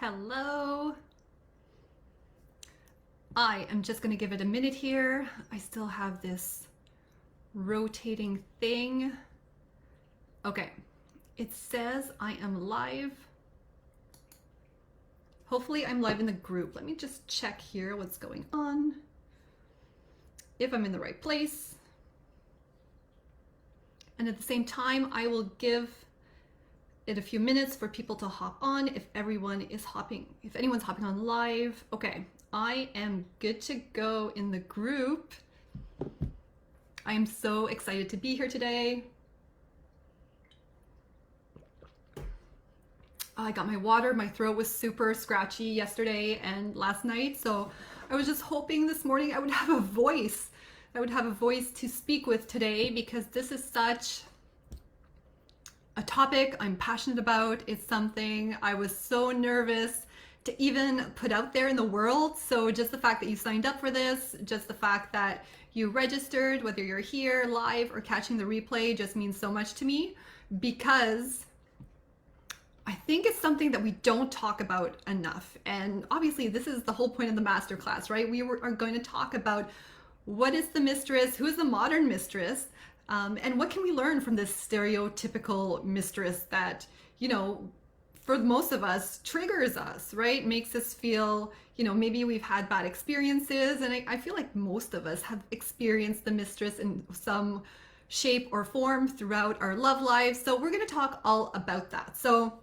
Hello. I am just going to give it a minute here. I still have this rotating thing. Okay, it says I am live. Hopefully I'm live in the group. Let me just check here what's going on. If I'm in the right place. And at the same time, I will give it a few minutes for people to hop on if anyone's hopping on live. Okay, I am good to go in the group. I am so excited to be here today. I got my water. My throat was super scratchy yesterday and last night, so I was just hoping this morning I would have a voice. I would have a voice to speak with today because this is such a topic I'm passionate about. It's something I was so nervous to even put out there in the world. So just the fact that you signed up for this, just the fact that you registered, whether you're here live or catching the replay, just means so much to me, because I think it's something that we don't talk about enough. And obviously this is the whole point of the masterclass, right? Are going to talk about what is the mistress, who is the modern mistress, and what can we learn from this stereotypical mistress that, for most of us triggers us, right? Makes us feel, maybe we've had bad experiences. And I feel like most of us have experienced the mistress in some shape or form throughout our love lives. So we're going to talk all about that. So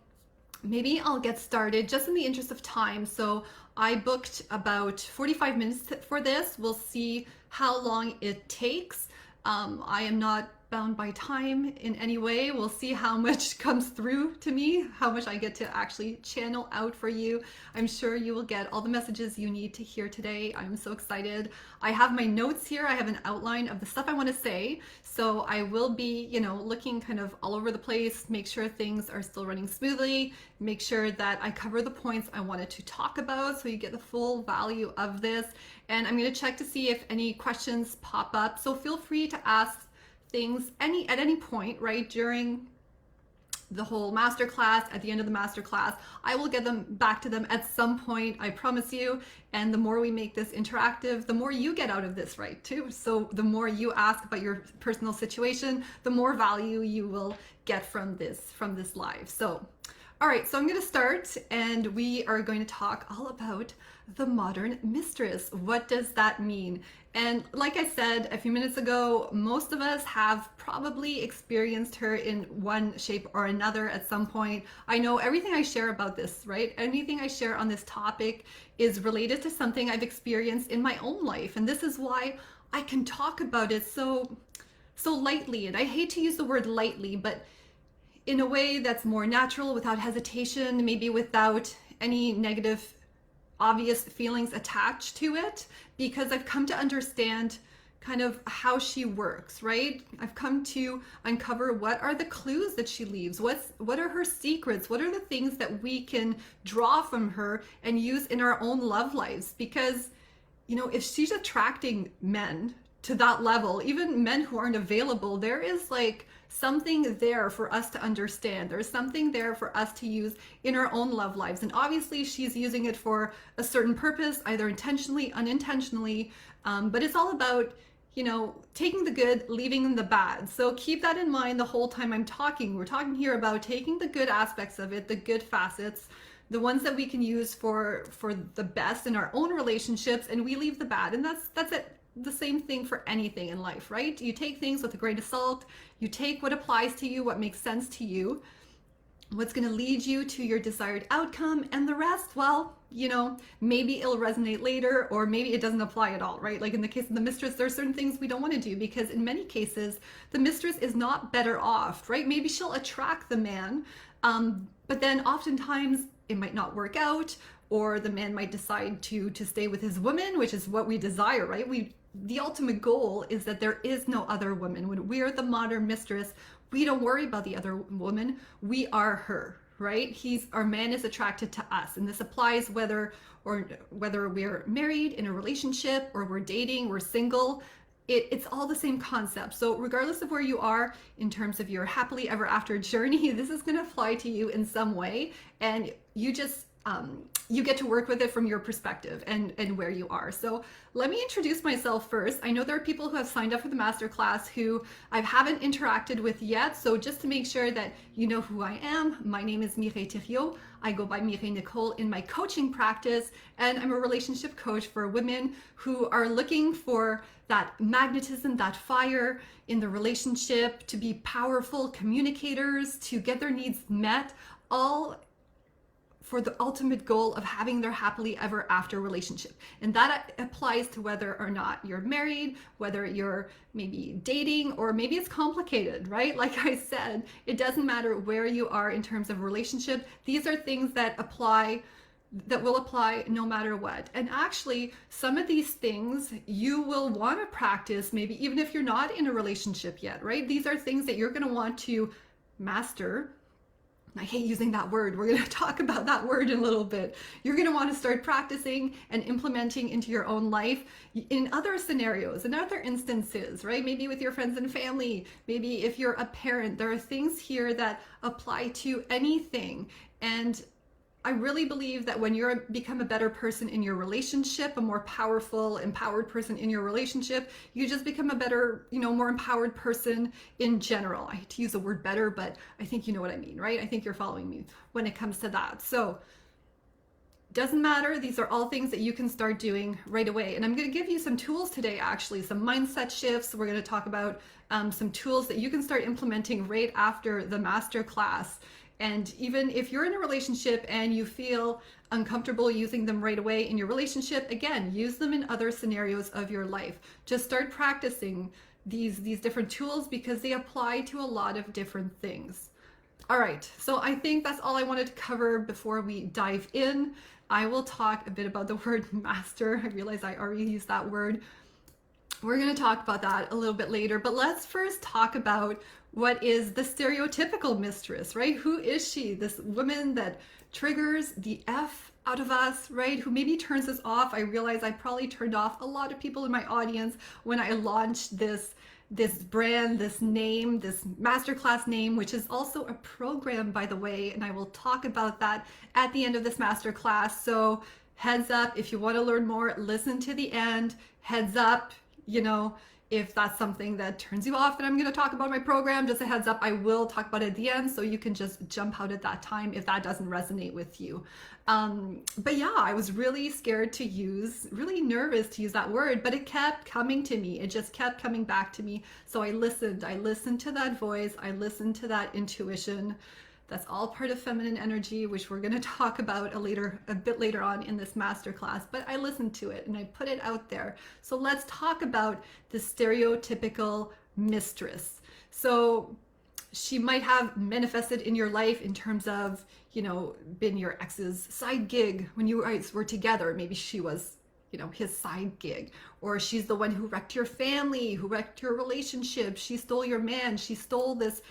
maybe I'll get started just in the interest of time. So I booked about 45 minutes for this. We'll see how long it takes. I am not bound by time in any way. We'll see how much comes through to me, how much I get to actually channel out for you. I'm sure you will get all the messages you need to hear today. I'm so excited. I have my notes here. I have an outline of the stuff I want to say. So I will be, looking kind of all over the place, make sure things are still running smoothly, make sure that I cover the points I wanted to talk about so you get the full value of this. And I'm going to check to see if any questions pop up. So feel free to ask things at any point, right, during the whole masterclass. At the end of the masterclass, I will get them back to them at some point, I promise you. And the more we make this interactive, the more you get out of this, right, too. So the more you ask about your personal situation, the more value you will get from this live. So all right, so I'm going to start, and we are going to talk all about the modern mistress. What does that mean? And like I said a few minutes ago, most of us have probably experienced her in one shape or another at some point. I know everything I share about this, right? Anything I share on this topic is related to something I've experienced in my own life. And this is why I can talk about it so lightly. And I hate to use the word lightly, but in a way that's more natural, without hesitation, maybe without any negative, obvious feelings attached to it, because I've come to understand kind of how she works, right? I've come to uncover what are the clues that she leaves, what are her secrets, what are the things that we can draw from her and use in our own love lives. Because, if she's attracting men to that level, even men who aren't available, there is like something there for us to understand. There's something there for us to use in our own love lives. And obviously she's using it for a certain purpose, either intentionally, unintentionally. But it's all about, taking the good, leaving the bad. So keep that in mind the whole time I'm talking. We're talking here about taking the good aspects of it, the good facets, the ones that we can use for the best in our own relationships, and we leave the bad. And that's it. The same thing for anything in life, right? You take things with a grain of salt. You take what applies to you, what makes sense to you, what's going to lead you to your desired outcome, and the rest, well, maybe it'll resonate later, or maybe it doesn't apply at all, right? Like in the case of the mistress, there are certain things we don't want to do, because in many cases, the mistress is not better off, right? Maybe she'll attract the man, but then oftentimes it might not work out, or the man might decide to stay with his woman, which is what we desire, right? The ultimate goal is that there is no other woman. When we're the modern mistress, we don't worry about the other woman. We are her, right? Our man is attracted to us. And this applies whether we're married, in a relationship, or we're dating, we're single. It's all the same concept. So regardless of where you are in terms of your happily ever after journey, this is going to apply to you in some way. And you just you get to work with it from your perspective and where you are. So let me introduce myself first. I know there are people who have signed up for the masterclass who I haven't interacted with yet. So just to make sure that you know who I am, my name is Mireille Thériault. I go by Mireille Nicole in my coaching practice, and I'm a relationship coach for women who are looking for that magnetism, that fire in the relationship, to be powerful communicators, to get their needs met, all for the ultimate goal of having their happily ever after relationship. And that applies to whether or not you're married, whether you're maybe dating, or maybe it's complicated, right? Like I said, it doesn't matter where you are in terms of relationship. These are things that will apply no matter what. And actually, some of these things you will want to practice, maybe even if you're not in a relationship yet, right? These are things that you're going to want to master. I hate using that word. We're going to talk about that word in a little bit. You're going to want to start practicing and implementing into your own life in other scenarios, in other instances, right? Maybe with your friends and family, maybe if you're a parent. There are things here that apply to anything. And I really believe that when you become a better person in your relationship, a more powerful, empowered person in your relationship, you just become a better, more empowered person in general. I hate to use the word better, but I think you know what I mean, right? I think you're following me when it comes to that. So doesn't matter. These are all things that you can start doing right away. And I'm going to give you some tools today, actually, some mindset shifts. We're going to talk about some tools that you can start implementing right after the masterclass. And even if you're in a relationship and you feel uncomfortable using them right away in your relationship, again, use them in other scenarios of your life. Just start practicing these different tools because they apply to a lot of different things. All right, so I think that's all I wanted to cover before we dive in. I will talk a bit about the word master. I realize I already used that word. We're going to talk about that a little bit later, but let's first talk about what is the stereotypical mistress, right? Who is she? This woman that triggers the F out of us, right? Who maybe turns us off. I realize I probably turned off a lot of people in my audience when I launched this brand, this name, this masterclass name, which is also a program, by the way, and I will talk about that at the end of this masterclass. So heads up, if you want to learn more, listen to the end. Heads up, if that's something that turns you off that I'm going to talk about my program, just a heads up, I will talk about it at the end, so you can just jump out at that time if that doesn't resonate with you. But yeah, I was really scared to really nervous to use that word, but it kept coming to me. It just kept coming back to me. So I listened to that voice. I listened to that intuition. That's all part of feminine energy, which we're going to talk about a bit later on in this masterclass. But I listened to it and I put it out there. So let's talk about the stereotypical mistress. So she might have manifested in your life in terms of, been your ex's side gig when you guys were together. Maybe she was his side gig, or she's the one who wrecked your family, who wrecked your relationship. She stole your man. She stole this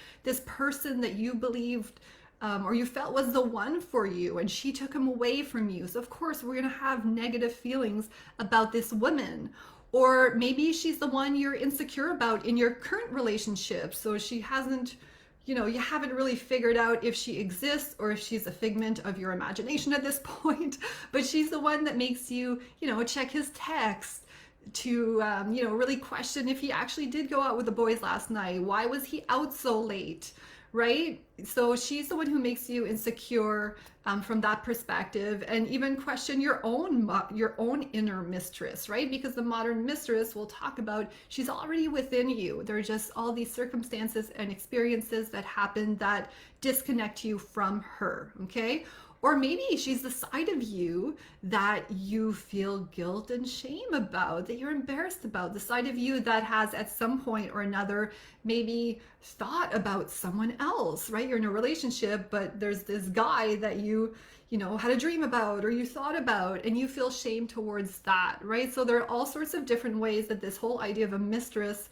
person that you believed or you felt was the one for you, and she took him away from you. So of course we're going to have negative feelings about this woman. Or maybe she's the one you're insecure about in your current relationship. So she hasn't, you haven't really figured out if she exists or if she's a figment of your imagination at this point, but she's the one that makes you, check his text to, really question if he actually did go out with the boys last night. Why was he out so late? Right? So she's the one who makes you insecure from that perspective, and even question your own inner mistress, right? Because the modern mistress we'll talk about, she's already within you. There are just all these circumstances and experiences that happen that disconnect you from her, okay? Or maybe she's the side of you that you feel guilt and shame about, that you're embarrassed about, the side of you that has at some point or another maybe thought about someone else, right? You're in a relationship, but there's this guy that you had a dream about or you thought about, and you feel shame towards that, right? So there are all sorts of different ways that this whole idea of a mistress,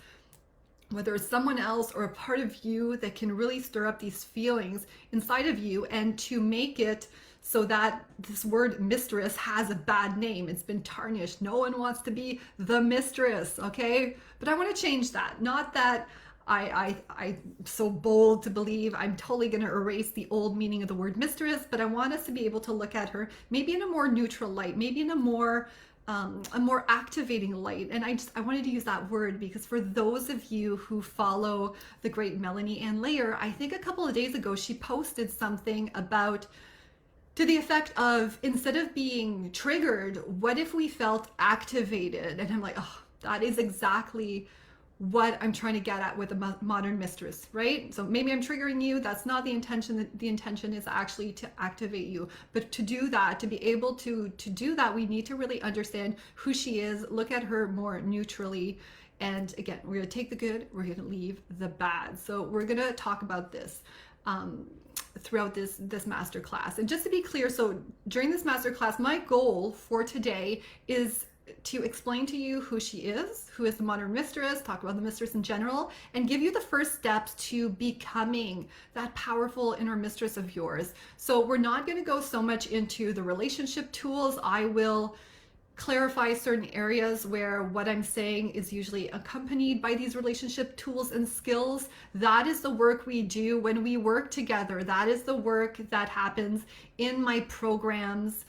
whether it's someone else or a part of you, that can really stir up these feelings inside of you, and to make it so that this word mistress has a bad name. It's been tarnished. No one wants to be the mistress, okay? But I want to change that. Not that I'm so bold to believe I'm totally going to erase the old meaning of the word mistress, but I want us to be able to look at her maybe in a more neutral light, maybe in a more activating light. And I wanted to use that word because for those of you who follow the great Melanie Ann Layer, I think a couple of days ago she posted something about to the effect of, instead of being triggered, what if we felt activated? And I'm like, oh, that is exactly what I'm trying to get at with a modern mistress, right? So maybe I'm triggering you. That's not the intention. The intention is actually to activate you. But to do that, to be able to do that, we need to really understand who she is, look at her more neutrally. And again, we're going to take the good, we're going to leave the bad. So we're going to talk about this throughout this masterclass. And just to be clear, so during this masterclass, my goal for today is to explain to you who she is, who is the modern mistress, talk about the mistress in general, and give you the first steps to becoming that powerful inner mistress of yours. So we're not going to go so much into the relationship tools. I will clarify certain areas where what I'm saying is usually accompanied by these relationship tools and skills. That is the work we do when we work together. That is the work that happens in my programs,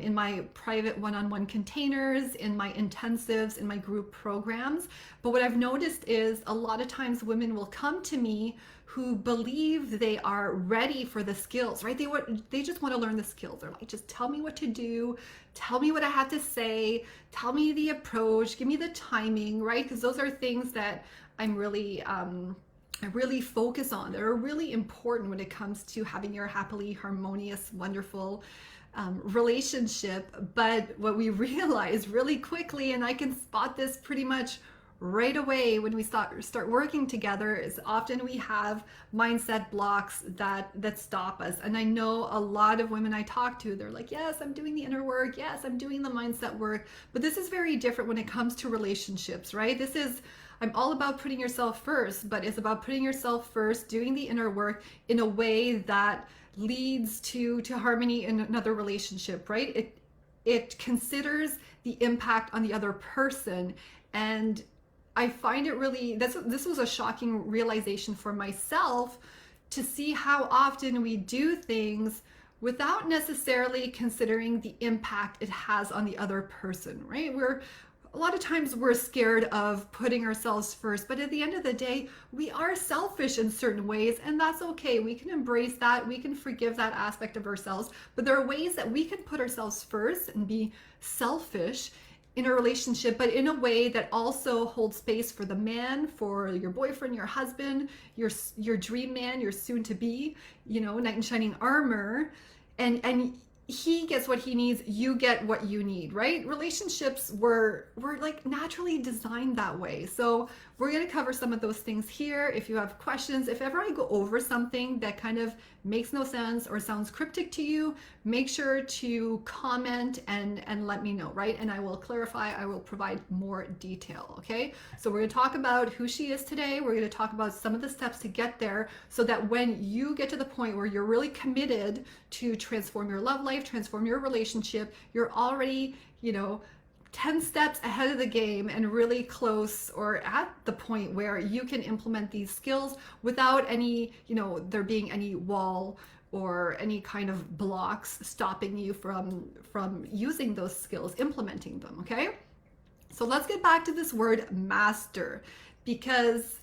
in my private one-on-one containers, in my intensives, in my group programs. But what I've noticed is a lot of times women will come to me who believe they are ready for the skills, right? They just want to learn the skills. They're like, just tell me what to do, tell me what I have to say, tell me the approach, give me the timing, right? Because those are things that I'm really I really focus on. They're really important when it comes to having your happily, harmonious, wonderful relationship. But what we realize really quickly, and I can spot this pretty much right away when we start working together, is often we have mindset blocks that stop us. And I know a lot of women I talk to, they're like, yes, I'm doing the inner work, yes, I'm doing the mindset work, but this is very different when it comes to relationships, right? I'm all about putting yourself first, but it's about putting yourself first, doing the inner work in a way that leads to harmony in another relationship, right? It considers the impact on the other person. And I find it really, this was a shocking realization for myself, to see how often we do things without necessarily considering the impact it has on the other person, right? A lot of times we're scared of putting ourselves first, but at the end of the day, we are selfish in certain ways, and that's okay. We can embrace that. We can forgive that aspect of ourselves, but there are ways that we can put ourselves first and be selfish in a relationship, but in a way that also holds space for the man, for your boyfriend, your husband, your dream man, your soon to be, knight in shining armor, and he gets what he needs, you get what you need, right? Relationships were like naturally designed that way. So we're going to cover some of those things here. If you have questions, if ever I go over something that kind of makes no sense or sounds cryptic to you, make sure to comment and let me know, right? And I will clarify, I will provide more detail, okay? So we're going to talk about who she is today. We're going to talk about some of the steps to get there, so that when you get to the point where you're really committed to transform your love life, transform your relationship, you're already, 10 steps ahead of the game and really close, or at the point where you can implement these skills without any, there being any wall or any kind of blocks stopping you from using those skills, implementing them, okay? So let's get back to this word master, because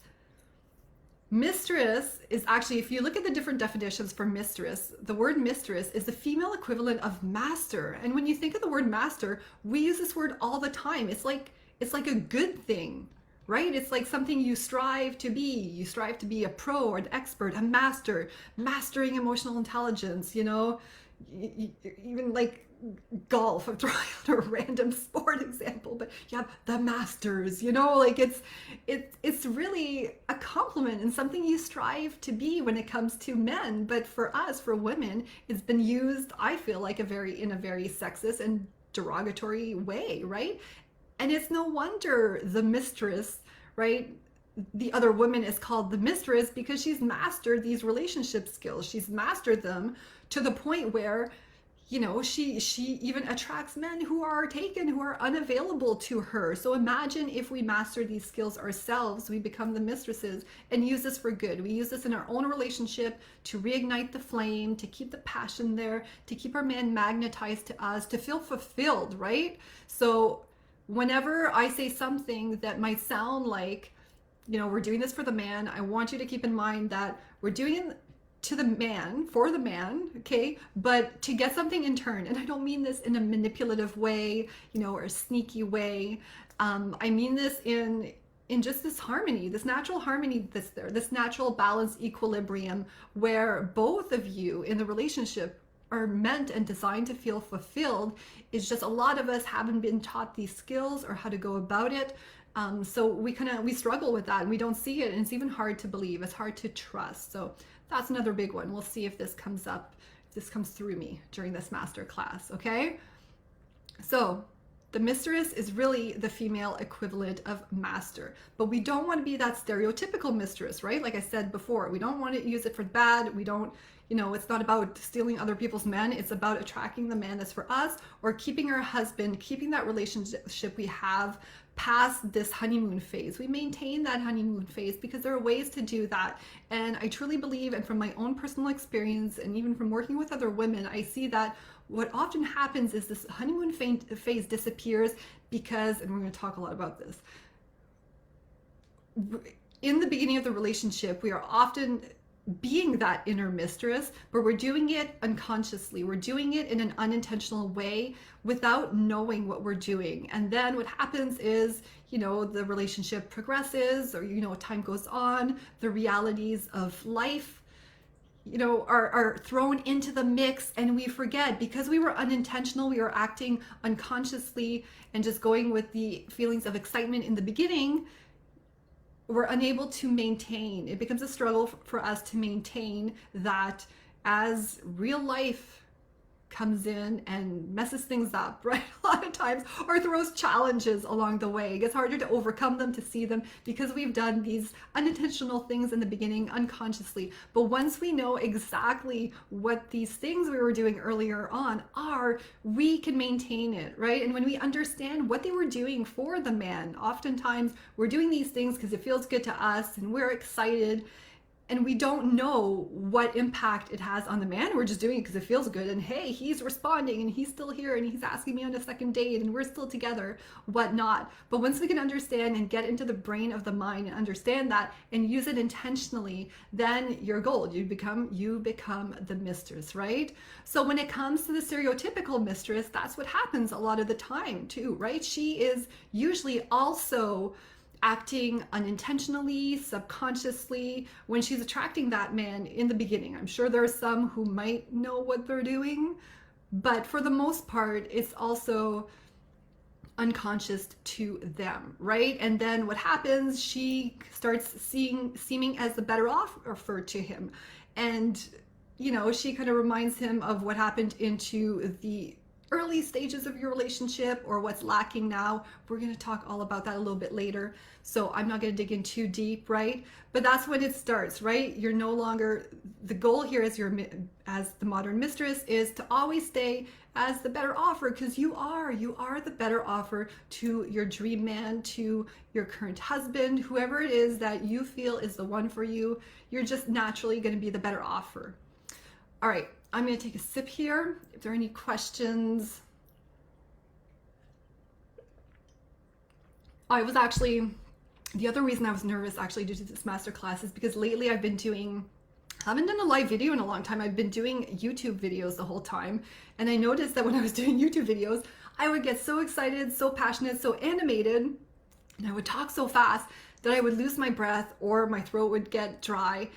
mistress is actually, if you look at the different definitions for mistress, the word mistress is the female equivalent of master. And when you think of the word master, we use this word all the time. It's like a good thing, right? It's like something you strive to be. You strive to be a pro or an expert, a master, mastering emotional intelligence, even like golf. I'm throwing out a random sport example, but you have the masters, it's really a compliment and something you strive to be when it comes to men. But for us, for women, it's been used, I feel like, in a very sexist and derogatory way, right? And it's no wonder the mistress, right? The other woman is called the mistress because she's mastered these relationship skills. She's mastered them to the point where you know, she even attracts men who are taken, who are unavailable to her. So imagine if we master these skills ourselves, we become the mistresses and use this for good. We use this in our own relationship to reignite the flame, to keep the passion there, to keep our man magnetized to us, to feel fulfilled, right? So whenever I say something that might sound like, you know, we're doing this for the man, I want you to keep in mind that we're doing it to the man, for the man, okay, but to get something in turn. And I don't mean this in a manipulative way, you know, or a sneaky way. I mean this in just this harmony, this natural harmony that's there, this natural balance, equilibrium, where both of you in the relationship are meant and designed to feel fulfilled. It's just a lot of us haven't been taught these skills or how to go about it. So we struggle with that and we don't see it, and it's even hard to believe. It's hard to trust. So that's another big one. We'll see if this comes up, if this comes through me during this master class, okay? So the mistress is really the female equivalent of master, but we don't want to be that stereotypical mistress, right? Like I said before, we don't want to use it for bad. We don't, you know, it's not about stealing other people's men. It's about attracting the man that's for us, or keeping our husband, keeping that relationship we have past this honeymoon phase. We maintain that honeymoon phase because there are ways to do that. And I truly believe, and from my own personal experience, and even from working with other women, I see that what often happens is this honeymoon phase disappears because, and we're going to talk a lot about this, in the beginning of the relationship, we are often being that inner mistress, but we're doing it unconsciously. We're doing it in an unintentional way without knowing what we're doing. And then what happens is, you know, the relationship progresses, or, you know, time goes on, the realities of life, you know, are thrown into the mix, and we forget, because we were unintentional, we were acting unconsciously and just going with the feelings of excitement in the beginning. We're unable to maintain. It becomes a struggle for us to maintain that as real life comes in and messes things up, right? A lot of times, or throws challenges along the way. It gets harder to overcome them, to see them, because we've done these unintentional things in the beginning unconsciously. But once we know exactly what these things we were doing earlier on are, we can maintain it, right? And when we understand what they were doing for the man, oftentimes we're doing these things because it feels good to us and we're excited, and we don't know what impact it has on the man. We're just doing it because it feels good. And hey, he's responding and he's still here and he's asking me on a second date and we're still together, whatnot. But once we can understand and get into the brain of the mind and understand that and use it intentionally, then you're gold. You become the mistress, right? So when it comes to the stereotypical mistress, that's what happens a lot of the time too, right? She is usually also acting unintentionally, subconsciously, when she's attracting that man in the beginning. I'm sure there are some who might know what they're doing, but for the most part, it's also unconscious to them, right? And then what happens, she starts seeming as the better offer to him. And, you know, she kind of reminds him of what happened into the early stages of your relationship, or what's lacking now. We're going to talk all about that a little bit later, so I'm not going to dig in too deep, right? But that's when it starts, right? You're no longer, the goal here as the modern mistress is to always stay as the better offer, because you are the better offer to your dream man, to your current husband, whoever it is that you feel is the one for you. You're just naturally going to be the better offer. All right, I'm going to take a sip here. If there are any questions. The other reason I was nervous actually to do this masterclass is because lately I haven't done a live video in a long time. I've been doing YouTube videos the whole time. And I noticed that when I was doing YouTube videos, I would get so excited, so passionate, so animated, and I would talk so fast that I would lose my breath or my throat would get dry.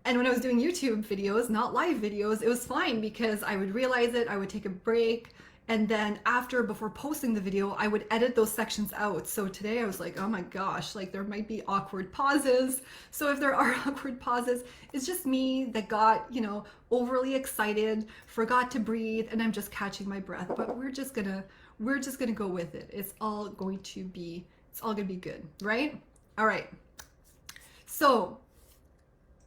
And when I was doing YouTube videos, not live videos, it was fine because I would realize it, I would take a break, and then before posting the video, I would edit those sections out. So today I was like, oh my gosh, like there might be awkward pauses. So if there are awkward pauses, it's just me that got, you know, overly excited, forgot to breathe, and I'm just catching my breath. But we're just gonna go with it. It's all going to be good, right? All right. So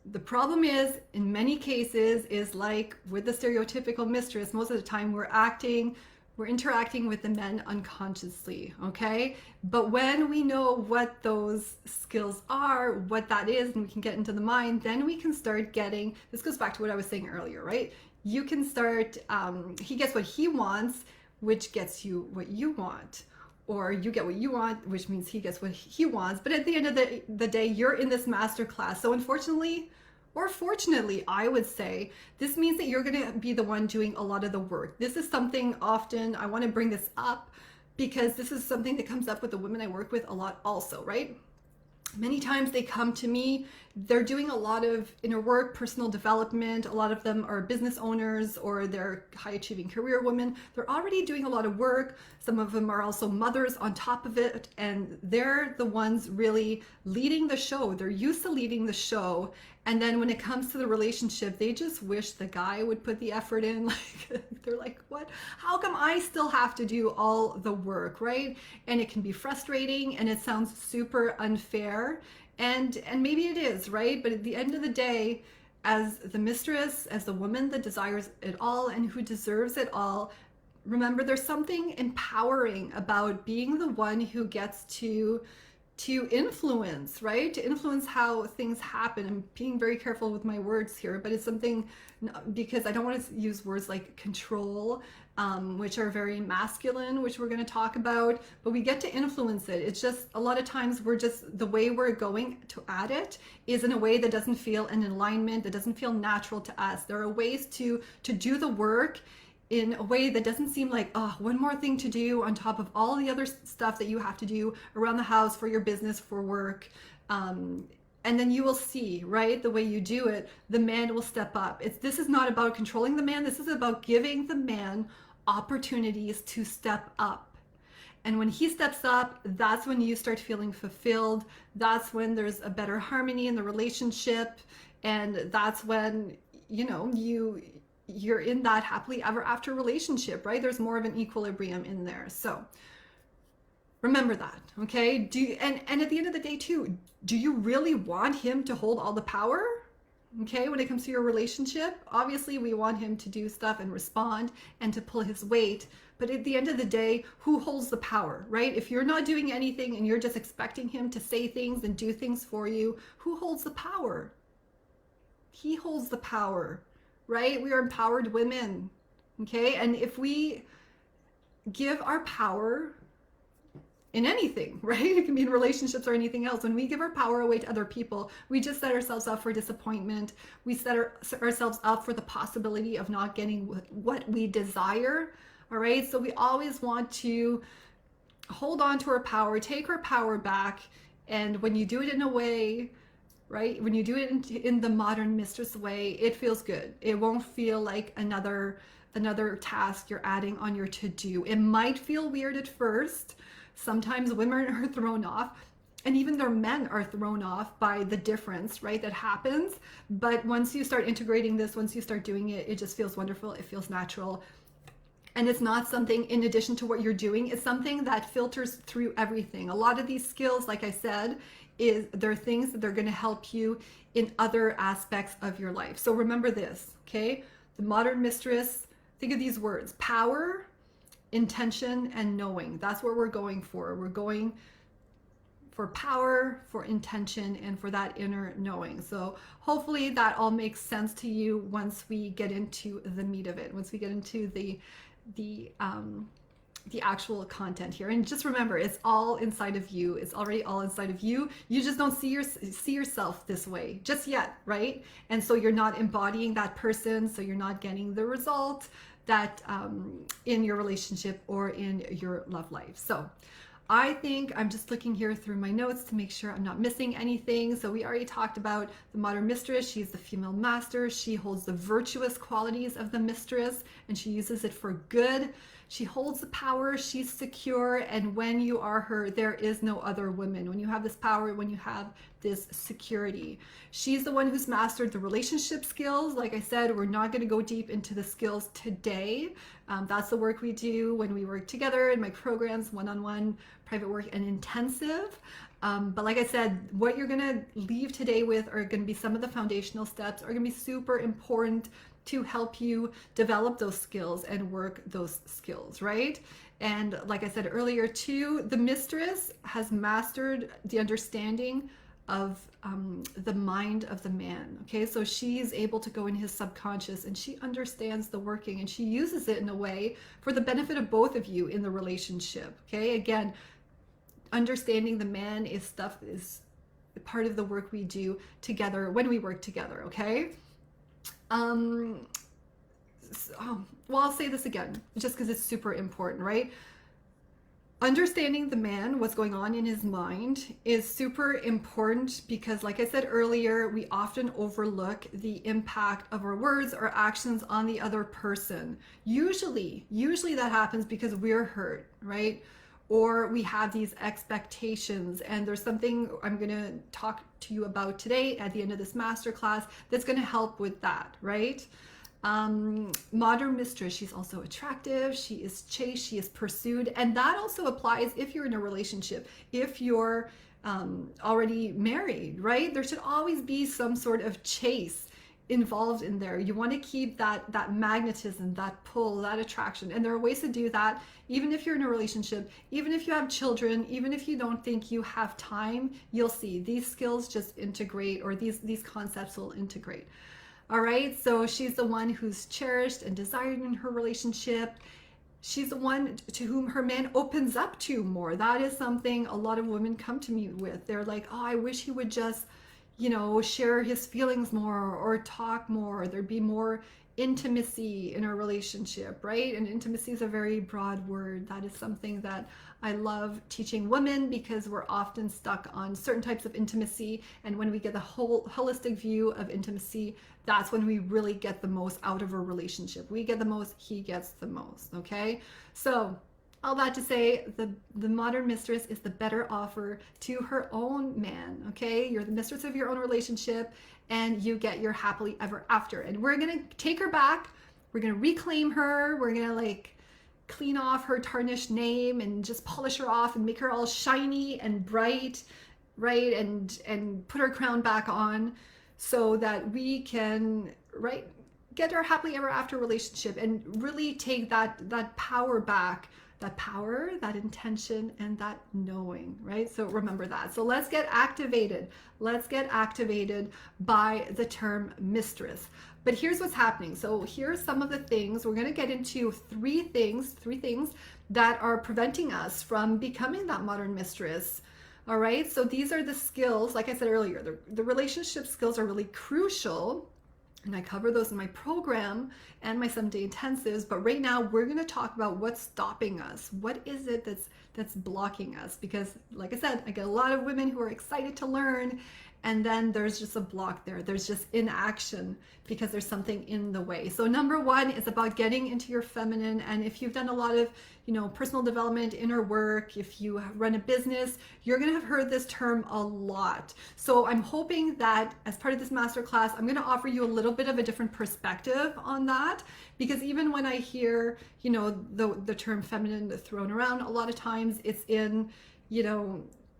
The problem is, in many cases, is like with the stereotypical mistress, most of the time we're interacting with the men unconsciously, okay? But when we know what those skills are, what that is, and we can get into the mind, then we can start getting, this goes back to what I was saying earlier, right? You can start, he gets what he wants, which gets you what you want. Or you get what you want, which means he gets what he wants. But at the end of the day, you're in this master class. So unfortunately, or fortunately, I would say, this means that you're going to be the one doing a lot of the work. This is something often, I want to bring this up because this is something that comes up with the women I work with a lot also, right? Many times they come to me, they're doing a lot of inner work, personal development. A lot of them are business owners or they're high achieving career women. They're already doing a lot of work. Some of them are also mothers on top of it. And they're the ones really leading the show. They're used to leading the show. And then when it comes to the relationship, they just wish the guy would put the effort in. Like, they're like, what? How come I still have to do all the work, right? And it can be frustrating and it sounds super unfair. And maybe it is, right? But at the end of the day, as the mistress, as the woman that desires it all and who deserves it all, remember there's something empowering about being the one who gets to influence, right? To influence how things happen. I'm being very careful with my words here, but it's something, because I don't want to use words like control, which are very masculine, which we're going to talk about, but we get to influence it. It's just a lot of times we're just, the way we're going to at it is in a way that doesn't feel in alignment, that doesn't feel natural to us. There are ways to do the work in a way that doesn't seem like, oh, one more thing to do on top of all the other stuff that you have to do around the house for your business, for work. And then you will see, right, the way you do it, the man will step up. This is not about controlling the man. This is about giving the man opportunities to step up. And when he steps up, that's when you start feeling fulfilled. That's when there's a better harmony in the relationship. And that's when, you know, you're in that happily ever after relationship, right? There's more of an equilibrium in there. So remember that, okay? And at the end of the day too, do you really want him to hold all the power? Okay, when it comes to your relationship, obviously we want him to do stuff and respond and to pull his weight. But at the end of the day, who holds the power, right? If you're not doing anything and you're just expecting him to say things and do things for you, who holds the power? He holds the power, right? We are empowered women, okay? And if we give our power in anything, right? It can be in relationships or anything else. When we give our power away to other people, we just set ourselves up for disappointment. We set ourselves up for the possibility of not getting what we desire, all right? So we always want to hold on to our power, take our power back. And when you do it in a way, right? When you do it in the modern mistress way, it feels good. It won't feel like another task you're adding on your to-do. It might feel weird at first. Sometimes women are thrown off, and even their men are thrown off by the difference, right, that happens. But once you start integrating this, once you start doing it, it just feels wonderful. It feels natural. And it's not something in addition to what you're doing. It's something that filters through everything. A lot of these skills, like I said, they're things that are going to help you in other aspects of your life. So remember this, okay? The modern mistress, think of these words: power, intention, and knowing. That's what we're going for. We're going for power, for intention, and for that inner knowing. So hopefully that all makes sense to you once we get into the meat of it, once we get into the actual content here. And just remember, it's all inside of you. It's already all inside of you. You just don't see yourself this way just yet, right? And so you're not embodying that person, so you're not getting the result that in your relationship or in your love life. So I think I'm just looking here through my notes to make sure I'm not missing anything. So we already talked about the modern mistress. She's the female master. She holds the virtuous qualities of the mistress and she uses it for good. She holds the power, she's secure, and when you are her, there is no other woman. When you have this power, when you have this security. She's the one who's mastered the relationship skills. Like I said, we're not going to go deep into the skills today. That's the work we do when we work together in my programs, one-on-one, private work, and intensive. But like I said, what you're going to leave today with are going to be some of the foundational steps, are going to be super important to help you develop those skills and work those skills, right? And like I said earlier too, the mistress has mastered the understanding of the mind of the man. Okay, so she's able to go in his subconscious and she understands the working and she uses it in a way for the benefit of both of you in the relationship. Okay, again, understanding the man is part of the work we do together when we work together. Okay. Well, I'll say this again, just because it's super important, right? Understanding the man, what's going on in his mind, is super important because, like I said earlier, we often overlook the impact of our words or actions on the other person. Usually that happens because we're hurt, right? Or we have these expectations, and there's something I'm going to talk to you about today at the end of this masterclass that's going to help with that, right? Modern mistress, she's also attractive, she is chased, she is pursued, and that also applies if you're in a relationship, if you're already married, right? There should always be some sort of chase involved in there. You want to keep that magnetism, that pull, that attraction, and there are ways to do that even if you're in a relationship, even if you have children, even if you don't think you have time. You'll see these skills just integrate, or these concepts will integrate. All right, so she's the one who's cherished and desired in her relationship. She's the one to whom her man opens up to more. That is something a lot of women come to me with. They're like, oh, I wish he would just, share his feelings more or talk more. There'd be more intimacy in our relationship, right? And intimacy is a very broad word. That is something that I love teaching women because we're often stuck on certain types of intimacy. And when we get the whole holistic view of intimacy, that's when we really get the most out of a relationship. We get the most, he gets the most, okay? So all that to say, the modern mistress is the better offer to her own man, okay? You're the mistress of your own relationship and you get your happily ever after. And we're gonna take her back, we're gonna reclaim her, we're gonna clean off her tarnished name and just polish her off and make her all shiny and bright, right? And put her crown back on so that we can, right, get our happily ever after relationship and really take that power back. That power, that intention, and that knowing, right? So remember that. So let's get activated. Let's get activated by the term mistress. But here's what's happening. So here's some of the things. We're going to get into three things that are preventing us from becoming that modern mistress. All right. So these are the skills, like I said earlier, the relationship skills are really crucial. And I cover those in my program and my 7-day intensives. But right now we're going to talk about what's stopping us. What is it that's blocking us? Because like I said, I get a lot of women who are excited to learn, and then there's just a block there. There's just inaction because there's something in the way. So number one is about getting into your feminine. And if you've done a lot of, personal development, inner work, if you run a business, you're going to have heard this term a lot. So I'm hoping that as part of this masterclass, I'm going to offer you a little bit of a different perspective on that, because even when I hear, the term feminine thrown around, a lot of times it's in,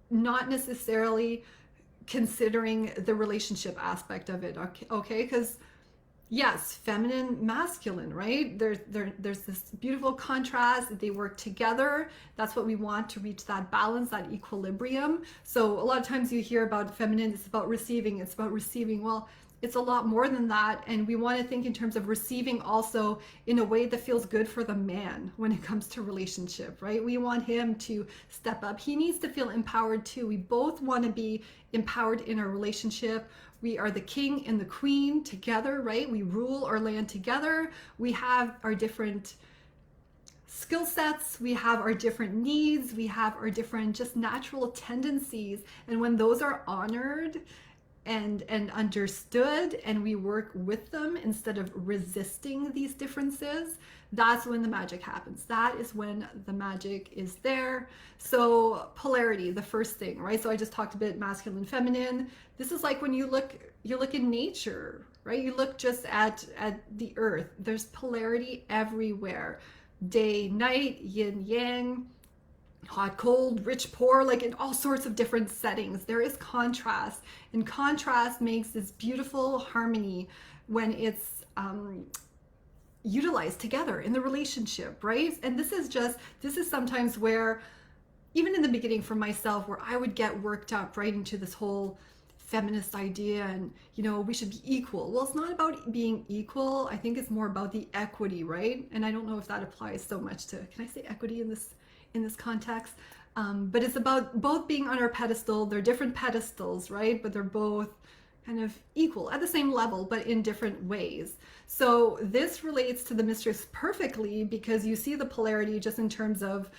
not necessarily considering the relationship aspect of it. Okay, because yes, feminine, masculine, right? There's this beautiful contrast. They work together. That's what we want to reach, that balance, that equilibrium. So a lot of times you hear about feminine, it's about receiving. It's about receiving. Well, it's a lot more than that. And we want to think in terms of receiving also in a way that feels good for the man when it comes to relationship, right? We want him to step up. He needs to feel empowered too. We both want to be empowered in our relationship. We are the king and the queen together, right? We rule our land together. We have our different skill sets. We have our different needs. We have our different just natural tendencies. And when those are honored and understood, and we work with them instead of resisting these differences, that's when the magic happens. That is when the magic is there. So polarity, the first thing, right? So I just talked a bit masculine, feminine. This is like when you look in nature, right? You look just at the earth. There's polarity everywhere. Day, night, yin, yang, hot, cold, rich, poor, like in all sorts of different settings. There is contrast, and contrast makes this beautiful harmony when it's utilized together in the relationship, right? And this is sometimes where, even in the beginning for myself, where I would get worked up right into this whole feminist idea and, we should be equal. Well, it's not about being equal. I think it's more about the equity, right? And I don't know if that applies so much to, can I say equity in this context? But it's about both being on our pedestal. They're different pedestals, right? But they're both kind of equal at the same level, but in different ways. So this relates to the mistress perfectly, because you see the polarity just in terms of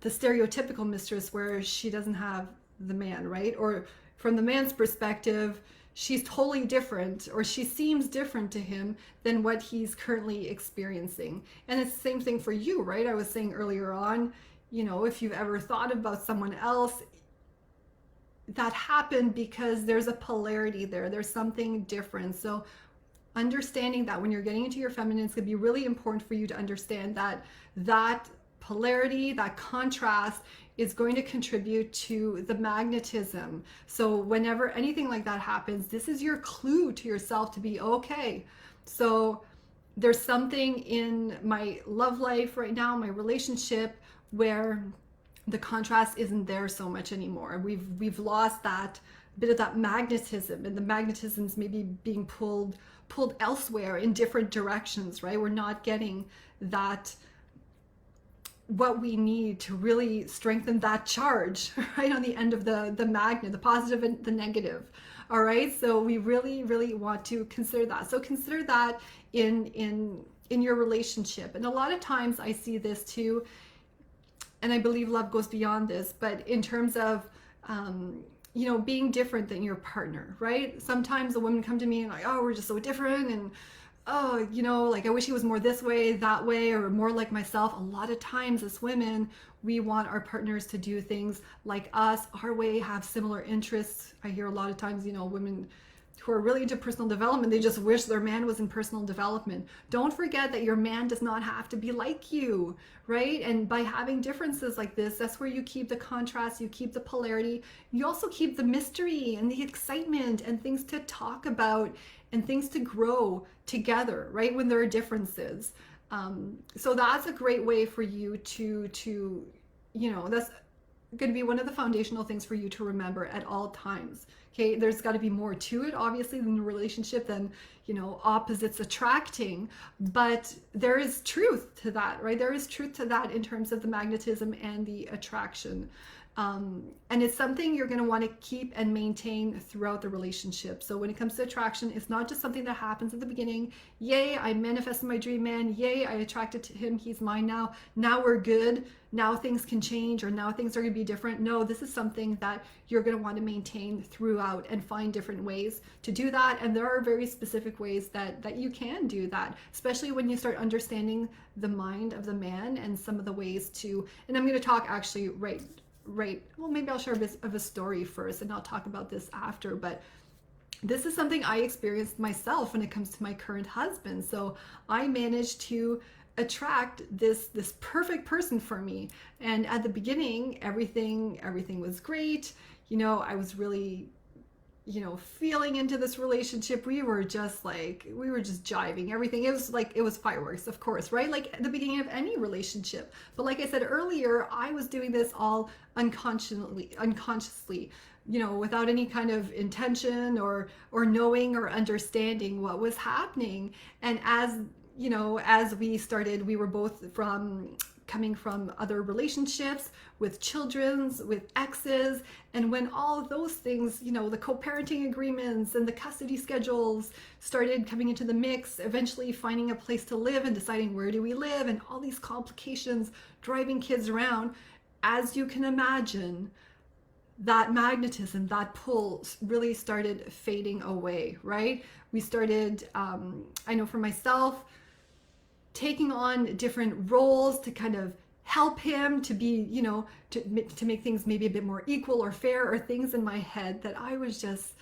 the stereotypical mistress where she doesn't have the man, right? Or from the man's perspective, she's totally different, or she seems different to him than what he's currently experiencing. And it's the same thing for you, right? I was saying earlier on, if you've ever thought about someone else, that happened because there's a polarity there. There's something different. So understanding that when you're getting into your feminine, it's going to be really important for you to understand that polarity, that contrast is going to contribute to the magnetism. So whenever anything like that happens, this is your clue to yourself to be okay. So there's something in my love life right now, my relationship, where the contrast isn't there so much anymore. We've lost that bit of that magnetism, and the magnetism's maybe being pulled elsewhere in different directions, right? We're not getting that, what we need to really strengthen that charge, right, on the end of the magnet, the positive and the negative. All right, so we really, really want to consider that. So consider that in your relationship. And a lot of times I see this too, and I believe love goes beyond this, but in terms of being different than your partner, right? Sometimes the women come to me and like, oh, we're just so different, and oh, like I wish he was more this way, that way, or more like myself. A lot of times as women, we want our partners to do things like us, our way, have similar interests. I hear a lot of times, women who are really into personal development, they just wish their man was in personal development. Don't forget that your man does not have to be like you, right? And by having differences like this, that's where you keep the contrast, you keep the polarity, you also keep the mystery and the excitement and things to talk about and things to grow together, right? When there are differences. So that's a great way for you to that's going to be one of the foundational things for you to remember at all times. Okay, there's got to be more to it, obviously, than the relationship, than opposites attracting, but there is truth to that, right? There is truth to that in terms of the magnetism and the attraction. And it's something you're going to want to keep and maintain throughout the relationship. So when it comes to attraction, it's not just something that happens at the beginning. Yay, I manifested my dream man. Yay, I attracted to him. He's mine now. Now we're good. Now things can change, or now things are going to be different. No, this is something that you're going to want to maintain throughout and find different ways to do that. And there are very specific ways that you can do that, especially when you start understanding the mind of the man and some of the ways to, and I'm going to talk actually right. Well, maybe I'll share a bit of a story first and I'll talk about this after, but this is something I experienced myself when it comes to my current husband. So I managed to attract this perfect person for me. And at the beginning, everything was great. I was really feeling into this relationship. We were just jiving. Everything, it was fireworks, of course, right? Like at the beginning of any relationship. But like I said earlier, I was doing this all unconsciously, without any kind of intention or knowing or understanding what was happening. And as we were both coming from other relationships, with children's, with exes, and when all of those things, the co-parenting agreements and the custody schedules started coming into the mix, eventually finding a place to live and deciding where do we live, and all these complications, driving kids around, as you can imagine, that magnetism, that pull really started fading away, right? We started, I know for myself, taking on different roles to kind of help him to be, you know, to make things maybe a bit more equal or fair, or things in my head that I was just,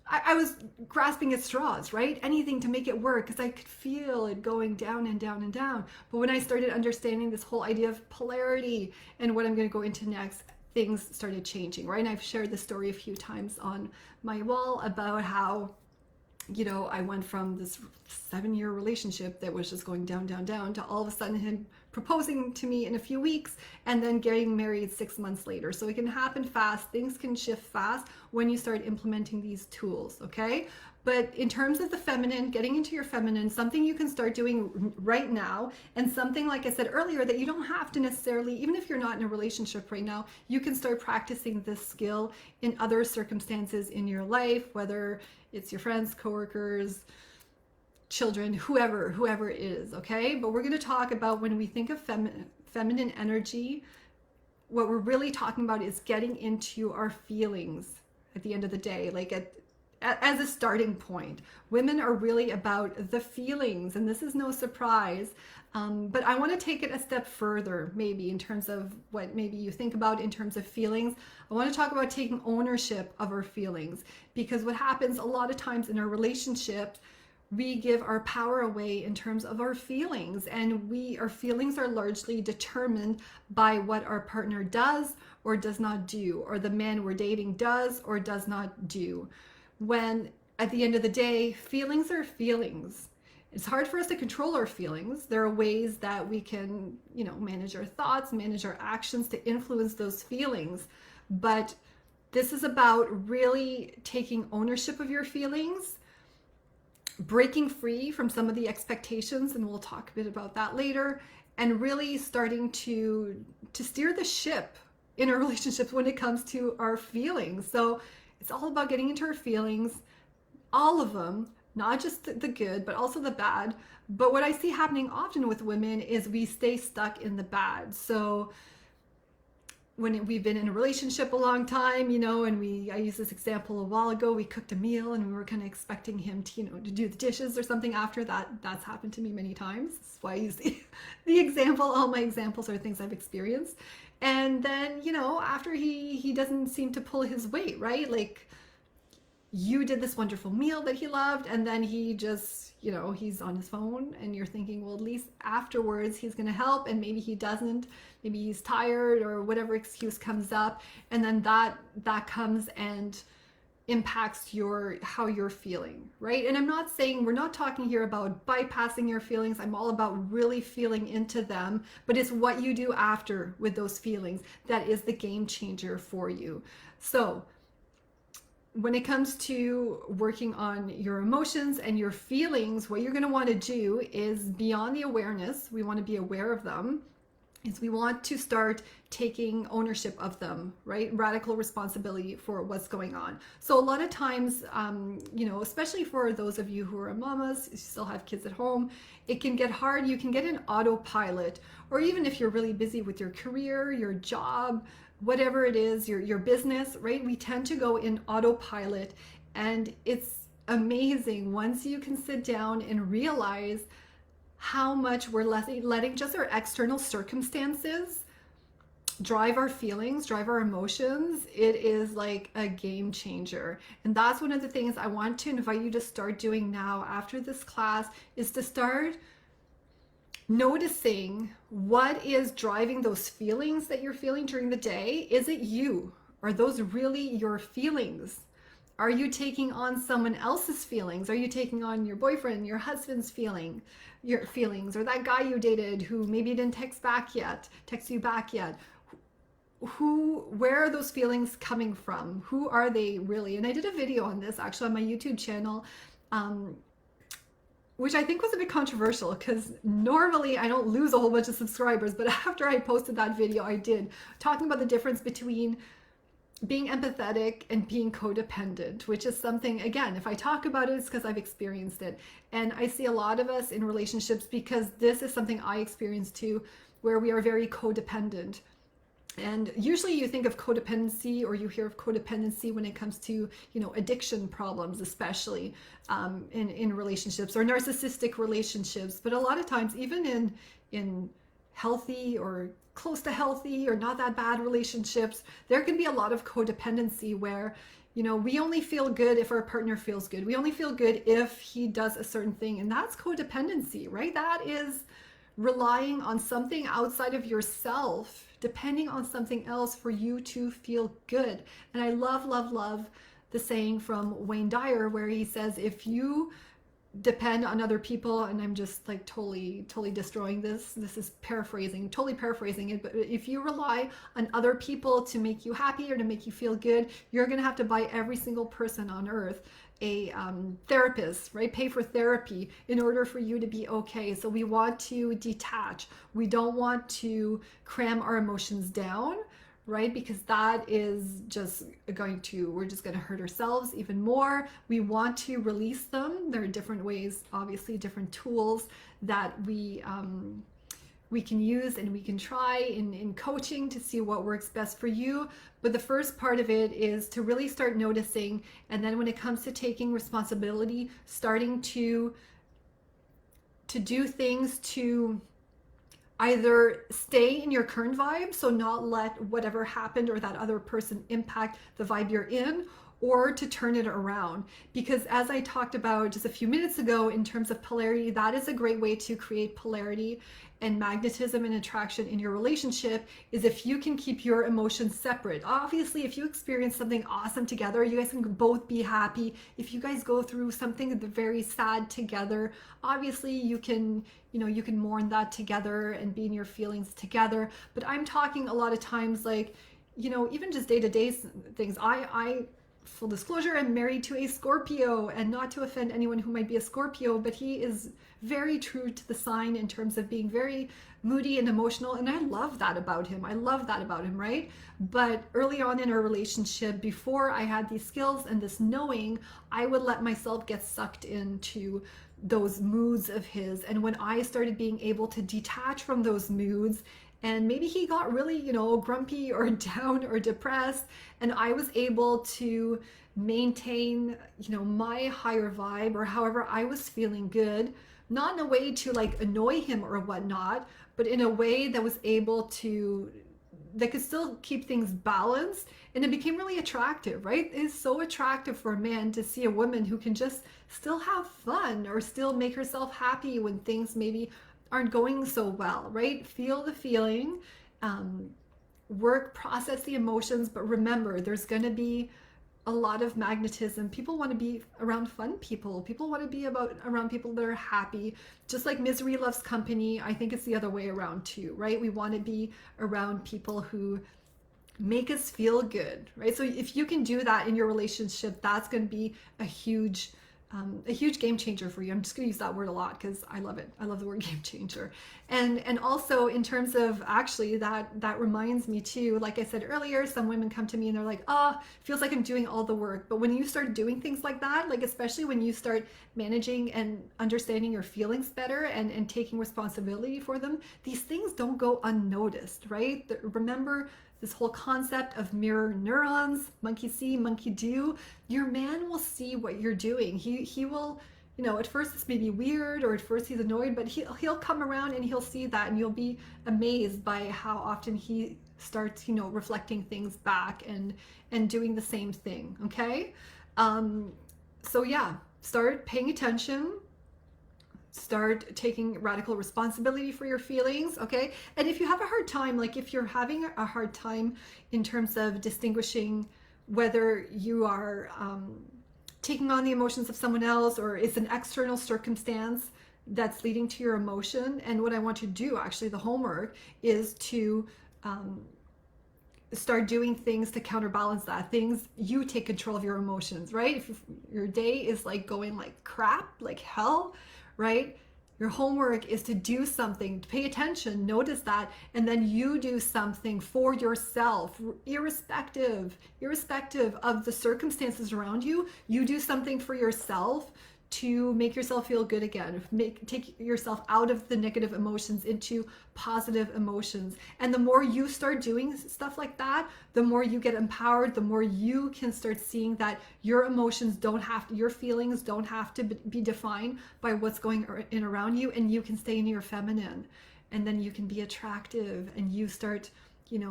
I was grasping at straws, right? Anything to make it work, because I could feel it going down and down and down. But when I started understanding this whole idea of polarity and what I'm going to go into next, things started changing, right? And I've shared this story a few times on my wall about how, you know, I went from this 7-year relationship that was just going down, down, down, to all of a sudden him proposing to me in a few weeks and then getting married 6 months later. So it can happen fast. Things can shift fast when you start implementing these tools, okay? But in terms of the feminine, getting into your feminine, something you can start doing right now, and something, like I said earlier, that you don't have to necessarily, even if you're not in a relationship right now, you can start practicing this skill in other circumstances in your life, whether it's your friends, coworkers, children, whoever it is, okay? But we're going to talk about, when we think of feminine energy, what we're really talking about is getting into our feelings at the end of the day, like as a starting point. Women are really about the feelings, and this is no surprise. But I want to take it a step further, maybe in terms of what maybe you think about in terms of feelings. I want to talk about taking ownership of our feelings, because what happens a lot of times in our relationships, we give our power away in terms of our feelings, and our feelings are largely determined by what our partner does or does not do, or the man we're dating does or does not do. When at the end of the day, feelings are feelings. It's hard for us to control our feelings. There are ways that we can, you know, manage our thoughts, manage our actions to influence those feelings. But this is about really taking ownership of your feelings, breaking free from some of the expectations, and we'll talk a bit about that later, and really starting to steer the ship in our relationships when it comes to our feelings. So it's all about getting into our feelings, all of them, not just the good, but also the bad. But what I see happening often with women is we stay stuck in the bad. So when we've been in a relationship a long time, you know, and I used this example a while ago, we cooked a meal and we were kind of expecting him to, you know, to do the dishes or something after that. That's happened to me many times. That's why I use the example. All my examples are things I've experienced. And then, you know, after he doesn't seem to pull his weight, right? Like, you did this wonderful meal that he loved, and then he just, you know, he's on his phone, and you're thinking, well, at least afterwards he's going to help, and maybe he doesn't. Maybe he's tired or whatever excuse comes up, and then that comes and impacts how you're feeling, right? And I'm not saying, we're not talking here about bypassing your feelings. I'm all about really feeling into them, but it's what you do after with those feelings that is the game changer for you. So when it comes to working on your emotions and your feelings, what you're going to want to do is, beyond the awareness, we want to be aware of them, is we want to start taking ownership of them, right? Radical responsibility for what's going on. So a lot of times, you know, especially for those of you who are mamas, you still have kids at home, it can get hard. You can get an autopilot, or even if you're really busy with your career, your job, whatever it is, your business, right? We tend to go in autopilot, and it's amazing once you can sit down and realize how much we're letting just our external circumstances drive our feelings, drive our emotions. It is like a game changer. And that's one of the things I want to invite you to start doing now after this class, is to start noticing what is driving those feelings that you're feeling during the day. Is it you? Are those really your feelings? Are you taking on someone else's feelings? Are you taking on your boyfriend, your husband's your feelings, or that guy you dated who maybe didn't text you back yet? Where are those feelings coming from? Who are they really? And I did a video on this actually on my YouTube channel, which I think was a bit controversial, because normally I don't lose a whole bunch of subscribers, but after I posted that video, I did, talking about the difference between being empathetic and being codependent, which is something, again, if I talk about it, it's because I've experienced it. And I see a lot of us in relationships, because this is something I experienced too, where we are very codependent. And usually you think of codependency, or you hear of codependency when it comes to, addiction problems, especially in relationships or narcissistic relationships. But a lot of times, even in healthy or close to healthy or not that bad relationships, there can be a lot of codependency where, we only feel good if our partner feels good. We only feel good if he does a certain thing. And that's codependency, right? That is relying on something outside of yourself, depending on something else for you to feel good. And I love, love, love the saying from Wayne Dyer where he says, if you depend on other people, and I'm just like totally destroying this is totally paraphrasing it, but if you rely on other people to make you happy or to make you feel good, you're gonna have to buy every single person on earth a therapist, right? Pay for therapy in order for you to be okay. So we want to detach. We don't want to cram our emotions down, right? Because that is just we're just going to hurt ourselves even more. We want to release them. There are different ways, obviously, different tools that we can use and we can try in coaching to see what works best for you. But the first part of it is to really start noticing. And then when it comes to taking responsibility, starting to do things to either stay in your current vibe, so not let whatever happened or that other person impact the vibe you're in, or to turn it around. Because as I talked about just a few minutes ago in terms of polarity, that is a great way to create polarity and magnetism and attraction in your relationship, is if you can keep your emotions separate. Obviously, if you experience something awesome together, you guys can both be happy. If you guys go through something very sad together, obviously you can mourn that together and be in your feelings together. But I'm talking a lot of times, like, even just day-to-day things. I full disclosure, I'm married to a Scorpio, and not to offend anyone who might be a Scorpio, but he is very true to the sign in terms of being very moody and emotional, and I love that about him. Right? But early on in our relationship, before I had these skills and this knowing, I would let myself get sucked into those moods of his. And when I started being able to detach from those moods, and maybe he got really, grumpy or down or depressed, and I was able to maintain, my higher vibe, or however I was feeling good, not in a way to like annoy him or whatnot, but in a way that could still keep things balanced. And it became really attractive, right? It's so attractive for a man to see a woman who can just still have fun or still make herself happy when things maybe aren't going so well, right? Feel the feeling, process the emotions, but remember, there's going to be a lot of magnetism. People want to be around fun people. People want to be around people that are happy. Just like misery loves company, I think it's the other way around too, right? We want to be around people who make us feel good, right? So if you can do that in your relationship, that's going to be a huge game changer for you. I'm just going to use that word a lot because I love it. I love the word game changer. And also in terms of, actually, that reminds me too, like I said earlier, some women come to me and they're like, feels like I'm doing all the work. But when you start doing things like that, like especially when you start managing and understanding your feelings better and taking responsibility for them, these things don't go unnoticed, right? Remember this whole concept of mirror neurons, monkey see, monkey do. Your man will see what you're doing. He will, at first this may be weird, or at first he's annoyed, but he'll come around and he'll see that, and you'll be amazed by how often he starts, reflecting things back and doing the same thing. Okay. So yeah, start paying attention. Start taking radical responsibility for your feelings, okay? And if you have a hard time, like if you're having a hard time in terms of distinguishing whether you are taking on the emotions of someone else, or it's an external circumstance that's leading to your emotion, and what I want you to do, actually, the homework, is to start doing things to counterbalance that. Things, you take control of your emotions, right? If your day is like going like crap, like hell, right? Your homework is to do something, to pay attention, notice that, and then you do something for yourself, irrespective of the circumstances around you. You do something for yourself to make yourself feel good again. Take yourself out of the negative emotions into positive emotions. And the more you start doing stuff like that, the more you get empowered, the more you can start seeing that your emotions don't have to, your feelings don't have to be defined by what's going in around you, and you can stay in your feminine. And then you can be attractive, and you start,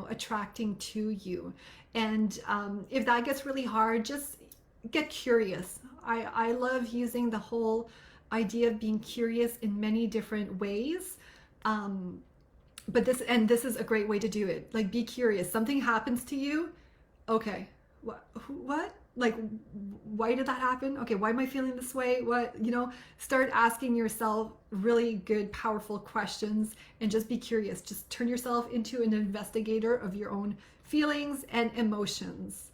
attracting to you. And if that gets really hard, just get curious. I love using the whole idea of being curious in many different ways. But this is a great way to do it. Like, be curious. Something happens to you. Okay, what? Like, why did that happen? Okay, why am I feeling this way? What, start asking yourself really good, powerful questions, and just be curious. Just turn yourself into an investigator of your own feelings and emotions.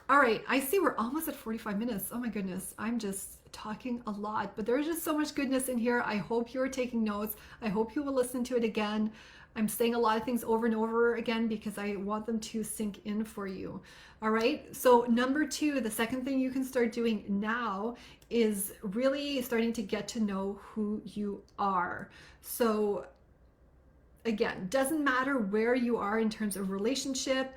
All right, I see we're almost at 45 minutes. Oh my goodness, I'm just talking a lot, but there's just so much goodness in here. I hope you're taking notes. I hope you will listen to it again. I'm saying a lot of things over and over again because I want them to sink in for you. All right, so number 2, the second thing you can start doing now is really starting to get to know who you are. So again, doesn't matter where you are in terms of relationship.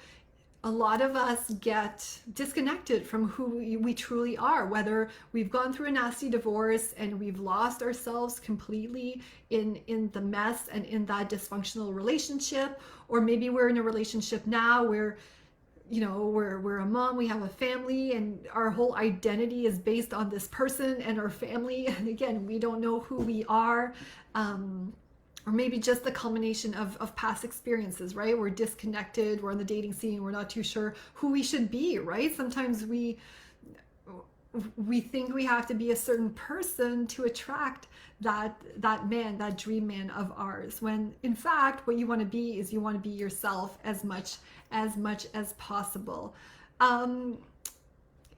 A lot of us get disconnected from who we truly are, whether we've gone through a nasty divorce and we've lost ourselves completely in the mess and in that dysfunctional relationship, or maybe we're in a relationship now where we're a mom, we have a family, and our whole identity is based on this person and our family, and again, we don't know who we are. Or maybe just the culmination of past experiences, right? We're disconnected, we're on the dating scene, we're not too sure who we should be, right? Sometimes we think we have to be a certain person to attract that man, that dream man of ours, when in fact what you want to be is you want to be yourself as much as possible.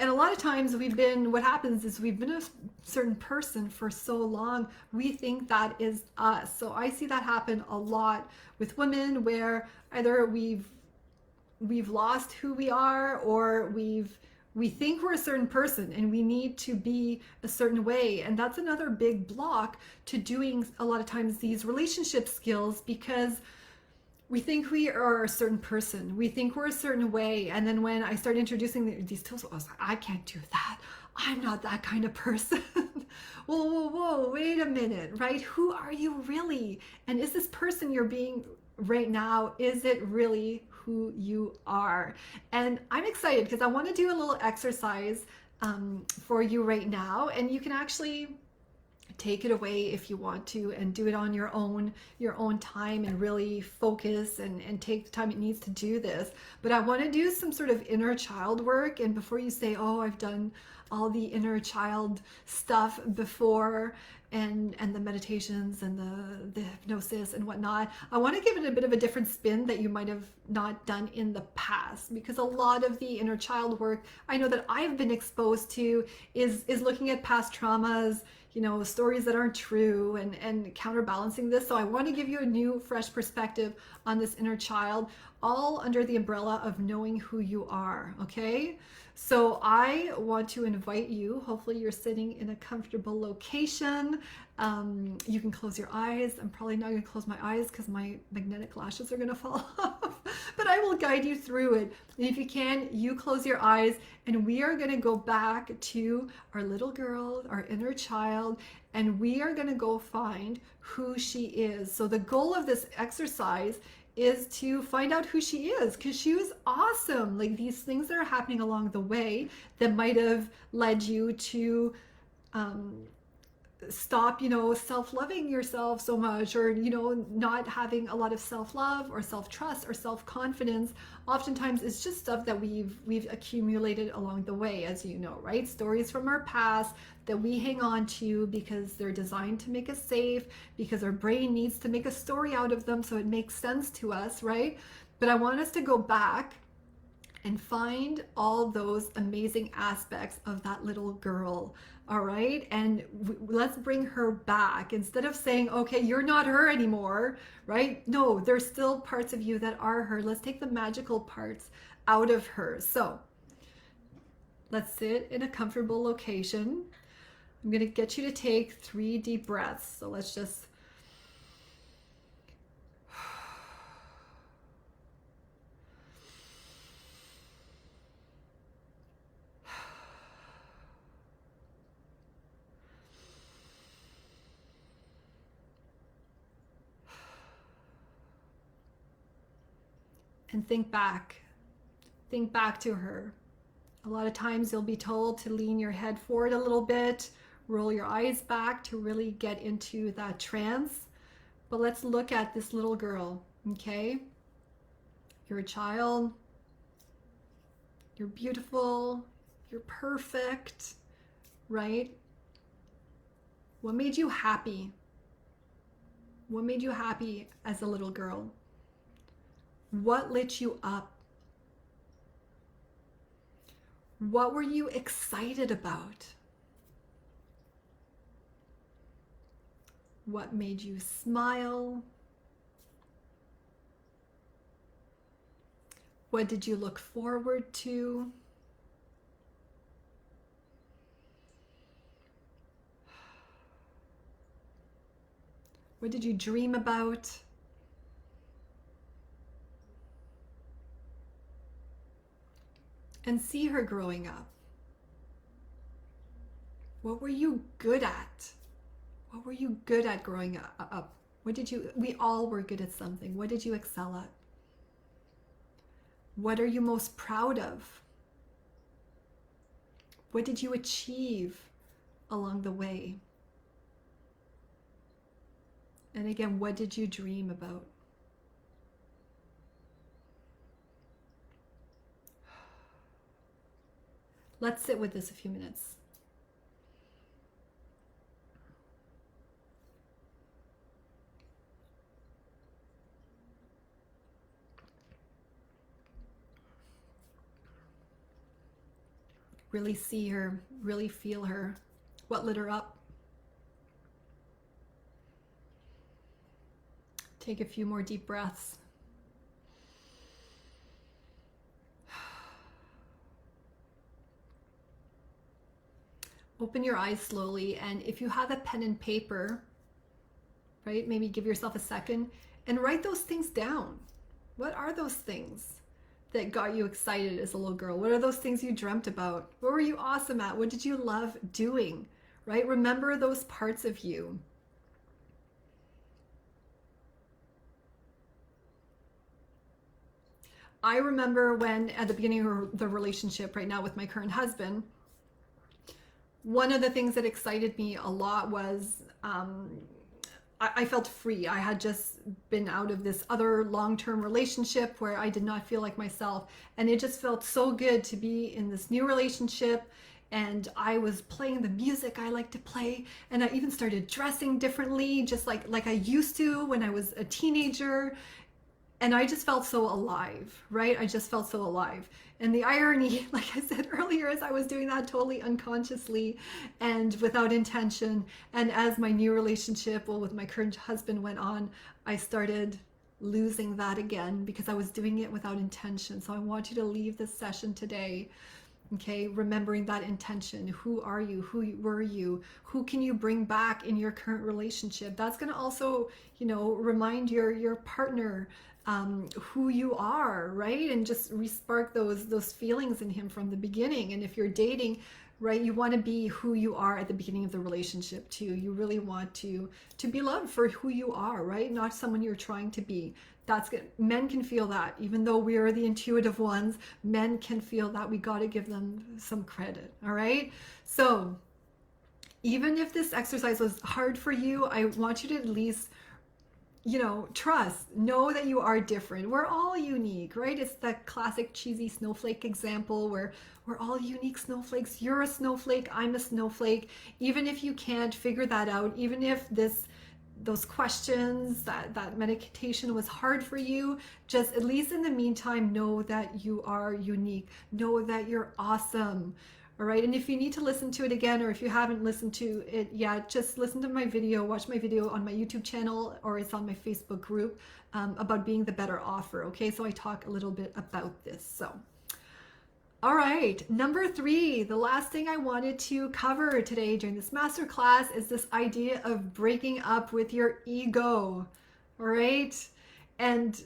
And a lot of times what happens is we've been a certain person for so long, we think that is us. So I see that happen a lot with women, where either we've lost who we are, or we think we're a certain person and we need to be a certain way. And that's another big block to doing a lot of times these relationship skills, because we think we are a certain person. We think we're a certain way. And then when I start introducing these tools, I was like, I can't do that. I'm not that kind of person. Whoa, wait a minute, right? Who are you really? And is this person you're being right now, is it really who you are? And I'm excited because I want to do a little exercise for you right now. And you can actually take it away if you want to, and do it on your own time, and really focus and take the time it needs to do this. But I want to do some sort of inner child work. And before you say, oh, I've done all the inner child stuff before, and the meditations and the hypnosis and whatnot, I want to give it a bit of a different spin that you might have not done in the past, because a lot of the inner child work I know that I've been exposed to is looking at past traumas, stories that aren't true, and counterbalancing this. So I want to give you a new, fresh perspective on this inner child, all under the umbrella of knowing who you are, okay? So I want to invite you, hopefully you're sitting in a comfortable location. You can close your eyes. I'm probably not going to close my eyes because my magnetic lashes are going to fall off, but I will guide you through it. And if you can, you close your eyes, and we are going to go back to our little girl, our inner child, and we are going to go find who she is. So the goal of this exercise is to find out who she is, because she was awesome. Like, these things that are happening along the way that might have led you to stop, self-loving yourself so much, or, not having a lot of self-love or self-trust or self-confidence. Oftentimes it's just stuff that we've accumulated along the way, as you know, right? Stories from our past that we hang on to because they're designed to make us safe, because our brain needs to make a story out of them so it makes sense to us, right? But I want us to go back and find all those amazing aspects of that little girl, all right? And let's bring her back. Instead of saying, okay, you're not her anymore, right? No, there's still parts of you that are her. Let's take the magical parts out of her. So let's sit in a comfortable location. I'm going to get you to take 3 deep breaths. So let's just and think back. Think back to her. A lot of times you'll be told to lean your head forward a little bit, roll your eyes back to really get into that trance. But let's look at this little girl, okay? You're a child. You're beautiful. You're perfect, right? What made you happy? What made you happy as a little girl? What lit you up? What were you excited about? What made you smile? What did you look forward to? What did you dream about? And see her growing up. What were you good at? What were you good at growing up? We all were good at something. What did you excel at? What are you most proud of? What did you achieve along the way? And again, what did you dream about? Let's sit with this a few minutes. Really see her, really feel her. What lit her up? Take a few more deep breaths. Open your eyes slowly, and if you have a pen and paper, right, maybe give yourself a second and write those things down. What are those things that got you excited as a little girl? What are those things you dreamt about? What were you awesome at? What did you love doing, right? Remember those parts of you. I remember when at the beginning of the relationship right now with my current husband, one of the things that excited me a lot was I felt free. I had just been out of this other long-term relationship where I did not feel like myself. And it just felt so good to be in this new relationship. And I was playing the music I like to play. And I even started dressing differently, just like I used to when I was a teenager. And I just felt so alive, right? I just felt so alive. And the irony, like I said earlier, is I was doing that totally unconsciously and without intention. And as my new relationship, with my current husband went on, I started losing that again because I was doing it without intention. So I want you to leave this session today, okay, remembering that intention. Who are you? Who were you? Who can you bring back in your current relationship? That's going to also, remind your partner who you are, right? And just re-spark those feelings in him from the beginning. And if you're dating, right, you want to be who you are at the beginning of the relationship too. You really want to be loved for who you are, right? Not someone you're trying to be. That's good. Men can feel that. Even though we are the intuitive ones, men can feel that. We got to give them some credit, all right? So even if this exercise was hard for you, I want you to at least trust, know that you are different. We're all unique, right? It's that classic cheesy snowflake example where we're all unique snowflakes. You're a snowflake, I'm a snowflake. Even if you can't figure that out, even if those questions, that meditation was hard for you, just at least in the meantime, know that you are unique. Know that you're awesome. All right, and if you need to listen to it again, or if you haven't listened to it yet, just listen to my video, watch my video on my YouTube channel, or it's on my Facebook group about being the better offer, okay? So I talk a little bit about this. So All right, number 3, the last thing I wanted to cover today during this masterclass is this idea of breaking up with your ego. All right, and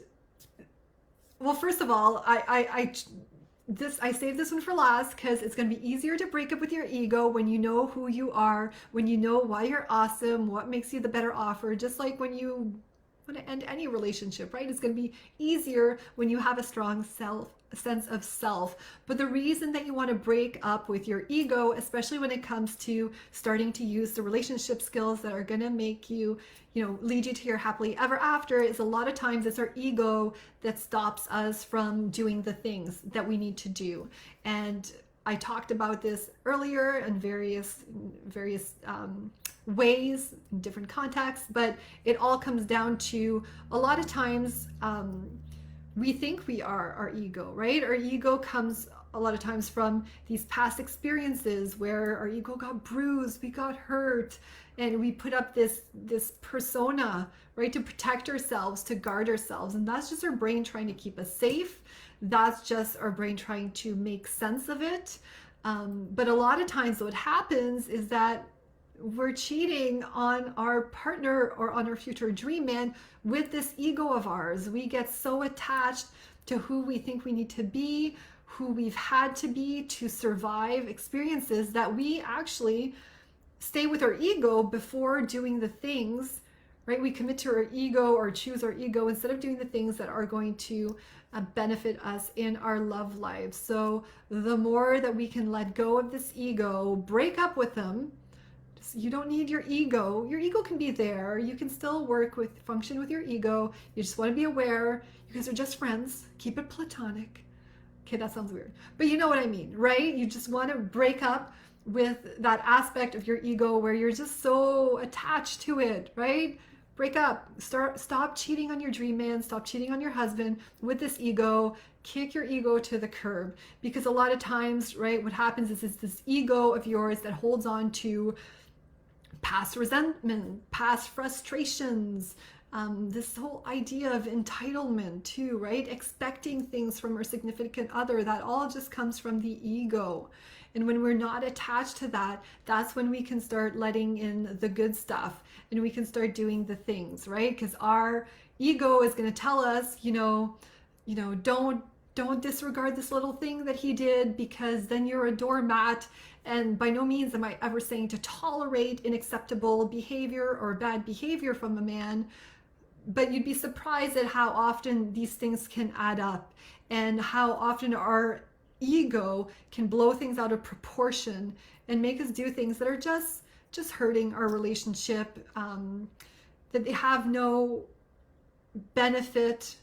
well, first of all, I saved this one for last because it's going to be easier to break up with your ego when you know who you are, when you know why you're awesome, what makes you the better offer. Just like when you want to end any relationship, right? It's going to be easier when you have a strong sense of self. But the reason that you want to break up with your ego, especially when it comes to starting to use the relationship skills that are going to make you, lead you to your happily ever after, is a lot of times it's our ego that stops us from doing the things that we need to do. And I talked about this earlier in various ways, in different contexts, but it all comes down to a lot of times we think we are our ego, right? Our ego comes a lot of times from these past experiences where our ego got bruised, we got hurt, and we put up this persona, right, to protect ourselves, to guard ourselves. And that's just our brain trying to keep us safe. That's just our brain trying to make sense of it. But a lot of times what happens is that we're cheating on our partner or on our future dream man with this ego of ours. We get so attached to who we think we need to be, who we've had to be to survive experiences, that we actually stay with our ego before doing the things, right? We commit to our ego or choose our ego instead of doing the things that are going to benefit us in our love lives. So the more that we can let go of this ego, break up with them. You don't need your ego. Your ego can be there. You can still function with your ego. You just want to be aware. You guys are just friends. Keep it platonic. Okay, that sounds weird. But you know what I mean, right? You just want to break up with that aspect of your ego where you're just so attached to it, right? Break up. Stop cheating on your dream man. Stop cheating on your husband with this ego. Kick your ego to the curb. Because a lot of times, right, what happens is it's this ego of yours that holds on to past resentment, past frustrations, this whole idea of entitlement too, right? Expecting things from our significant other, that all just comes from the ego. And when we're not attached to that, that's when we can start letting in the good stuff and we can start doing the things, right? Because our ego is going to tell us, don't disregard this little thing that he did, because then you're a doormat. And by no means am I ever saying to tolerate unacceptable behavior or bad behavior from a man, but you'd be surprised at how often these things can add up and how often our ego can blow things out of proportion and make us do things that are just hurting our relationship, that they have no benefit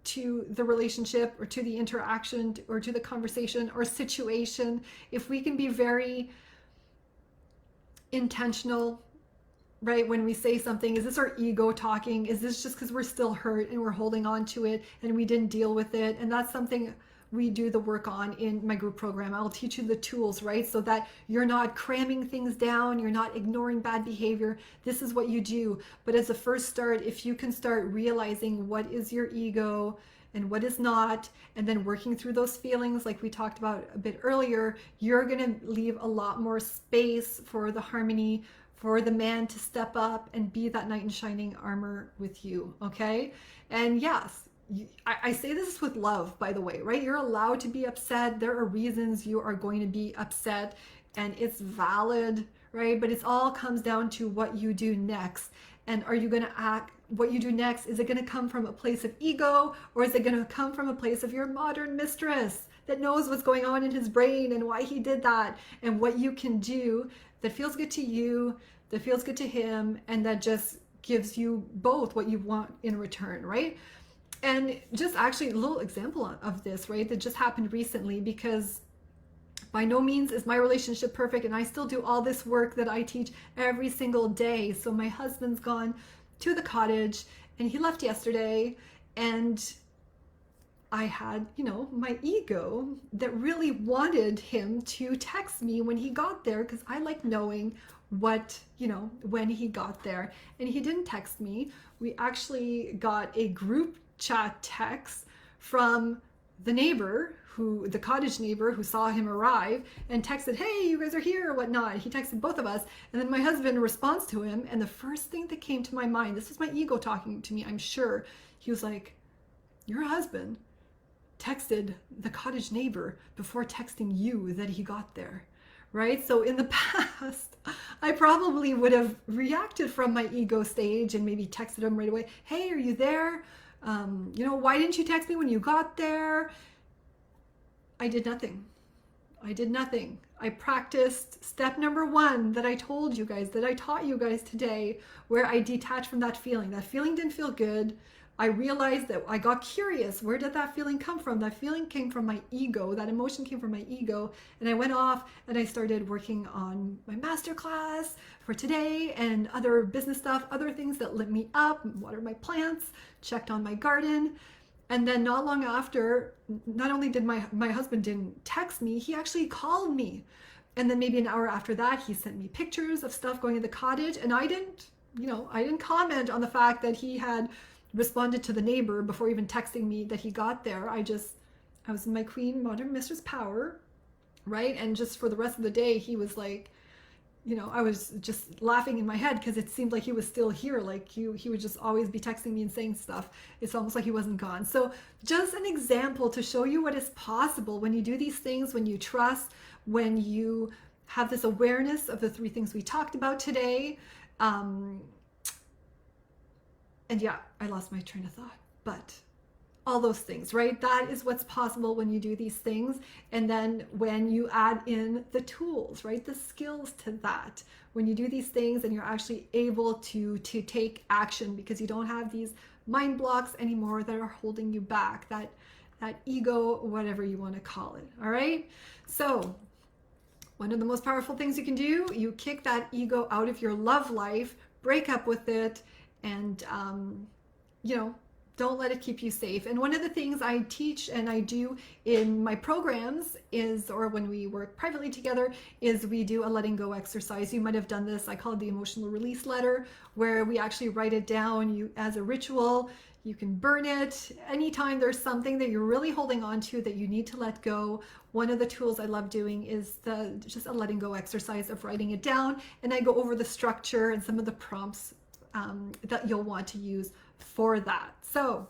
to the relationship or to the interaction or to the conversation or situation. If we can be very intentional, right, when we say something, is this our ego talking? Is this just because we're still hurt and we're holding on to it and we didn't deal with it? And that's something we do the work on in my group program. I'll teach you the tools, right? So that you're not cramming things down, you're not ignoring bad behavior. This is what you do. But as a first start, if you can start realizing what is your ego and what is not, and then working through those feelings like we talked about a bit earlier, you're gonna leave a lot more space for the harmony, for the man to step up and be that knight in shining armor with you, okay? And yes, I say this with love, by the way, right? You're allowed to be upset. There are reasons you are going to be upset and it's valid, right? But it all comes down to what you do next. And are you going to act, what you do next, is it going to come from a place of ego, or is it going to come from a place of your modern mistress that knows what's going on in his brain and why he did that, and what you can do that feels good to you, that feels good to him, and that just gives you both what you want in return, right? And just actually a little example of this, right, that just happened recently, because by no means is my relationship perfect, and I still do all this work that I teach every single day. So my husband's gone to the cottage and he left yesterday, and I had, my ego that really wanted him to text me when he got there, because I like knowing what, when he got there. And he didn't text me. We actually got a group chat text from the neighbor, the cottage neighbor who saw him arrive and texted, "Hey, you guys are here," or whatnot. He texted both of us. And then my husband responds to him. And the first thing that came to my mind, this was my ego talking to me, I'm sure. He was like, "Your husband texted the cottage neighbor before texting you that he got there." Right? So in the past, I probably would have reacted from my ego stage and maybe texted him right away. "Hey, are you there? Why didn't you text me when you got there?" I did nothing. I practiced step number 1 that I told you guys, that I taught you guys today, where I detached from that feeling. That feeling didn't feel good. I realized that I got curious. Where did that feeling come from? That feeling came from my ego. That emotion came from my ego. And I went off and I started working on my masterclass for today and other business stuff, other things that lit me up, watered my plants, checked on my garden. And then not long after, not only did my husband didn't text me, he actually called me. And then maybe an hour after that, he sent me pictures of stuff going in the cottage. And I didn't comment on the fact that he had responded to the neighbor before even texting me that he got there. I was in my queen modern mistress power, right? And just for the rest of the day, he was like, I was just laughing in my head because it seemed like he was still here. Like he would just always be texting me and saying stuff. It's almost like he wasn't gone. So just an example to show you what is possible when you do these things, when you trust, when you have this awareness of the 3 things we talked about today. And yeah, I lost my train of thought, but all those things, right? That is what's possible when you do these things. And then when you add in the tools, right? The skills to that, when you do these things and you're actually able to take action because you don't have these mind blocks anymore that are holding you back, that ego, whatever you want to call it. All right. So one of the most powerful things you can do, you kick that ego out of your love life, break up with it, and, don't let it keep you safe. And one of the things I teach and I do in my programs or when we work privately together, is we do a letting go exercise. You might have done this. I call it the emotional release letter, where we actually write it down as a ritual. You can burn it anytime there's something that you're really holding on to that you need to let go. One of the tools I love doing is just a letting go exercise of writing it down. And I go over the structure and some of the prompts that you'll want to use for that. So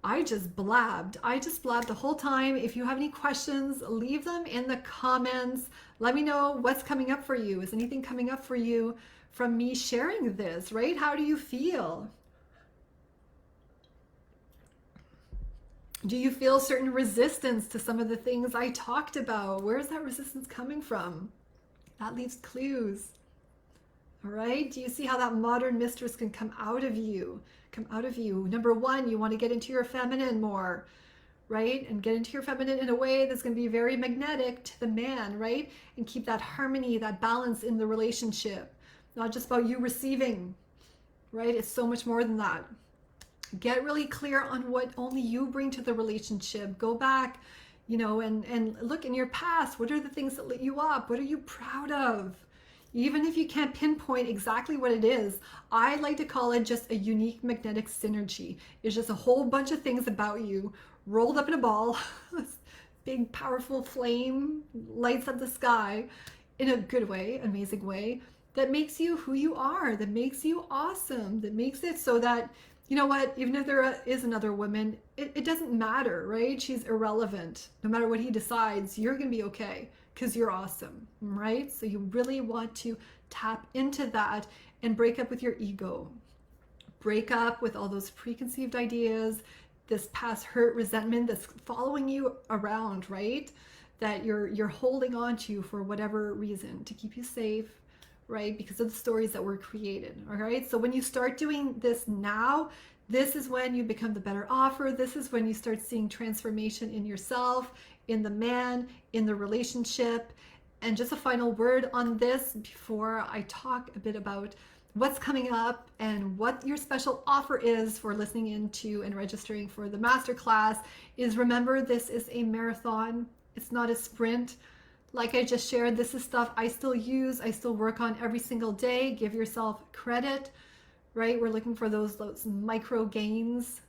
I just blabbed the whole time. If you have any questions, leave them in the comments. Let me know what's coming up for you. Is anything coming up for you from me sharing this, right? How do you feel? Do you feel certain resistance to some of the things I talked about? Where is that resistance coming from? That leaves clues. All right. Do you see how that modern mistress can come out of you? Number 1, you want to get into your feminine more, right? And get into your feminine in a way that's going to be very magnetic to the man, right? And keep that harmony, that balance in the relationship. Not just about you receiving, right? It's so much more than that. Get really clear on what only you bring to the relationship. Go back, and look in your past. What are the things that lit you up? What are you proud of? Even if you can't pinpoint exactly what it is, I like to call it just a unique magnetic synergy. It's just a whole bunch of things about you rolled up in a ball. This big, powerful flame lights up the sky in a good way, amazing way, that makes you who you are, that makes you awesome, that makes it so that, you know what, even if there is another woman, it doesn't matter, right? She's irrelevant. No matter what he decides, you're going to be okay. Because you're awesome, right? So you really want to tap into that and break up with your ego. Break up with all those preconceived ideas, this past hurt, resentment that's following you around, right? That you're holding on to for whatever reason, to keep you safe, right? Because of the stories that were created, all right? So when you start doing this now, this is when you become the better offer. This is when you start seeing transformation in yourself, in the man, in the relationship. And just a final word on this before I talk a bit about what's coming up and what your special offer is for listening into and registering for the masterclass is, remember, this is a marathon. It's not a sprint. Like I just shared, this is stuff I still use, I still work on every single day. Give yourself credit, right? We're looking for those micro gains.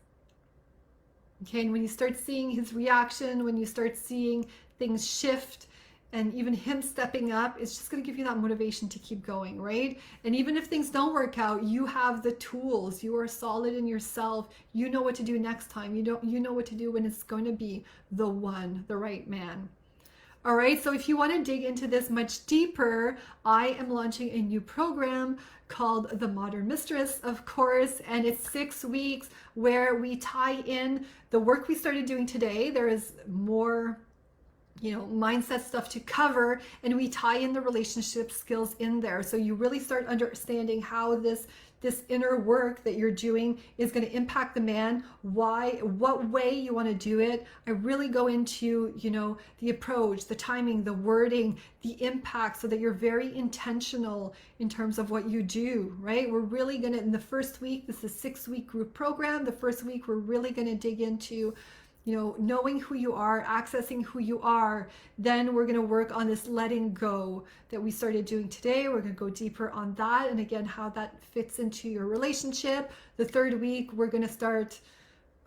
Okay, and when you start seeing his reaction, when you start seeing things shift, and even him stepping up, it's just going to give you that motivation to keep going, right? And even if things don't work out, you have the tools. You are solid in yourself. You know what to do next time. You know what to do when it's going to be the one, the right man. All right, so if you want to dig into this much deeper, I am launching a new program called The Modern Mistress, of course, and it's 6 weeks where we tie in the work we started doing today. There is more mindset stuff to cover, and we tie in the relationship skills in there. So you really start understanding how this inner work that you're doing is going to impact the man, what way you want to do it. I really go into, the approach, the timing, the wording, the impact, so that you're very intentional in terms of what you do, right? We're really going to, in the first week, this is a 6-week group program. The first week, we're really going to dig into knowing who you are, accessing who you are. Then we're going to work on this letting go that we started doing today. We're going to go deeper on that, and again, how that fits into your relationship. The third week, we're going to start,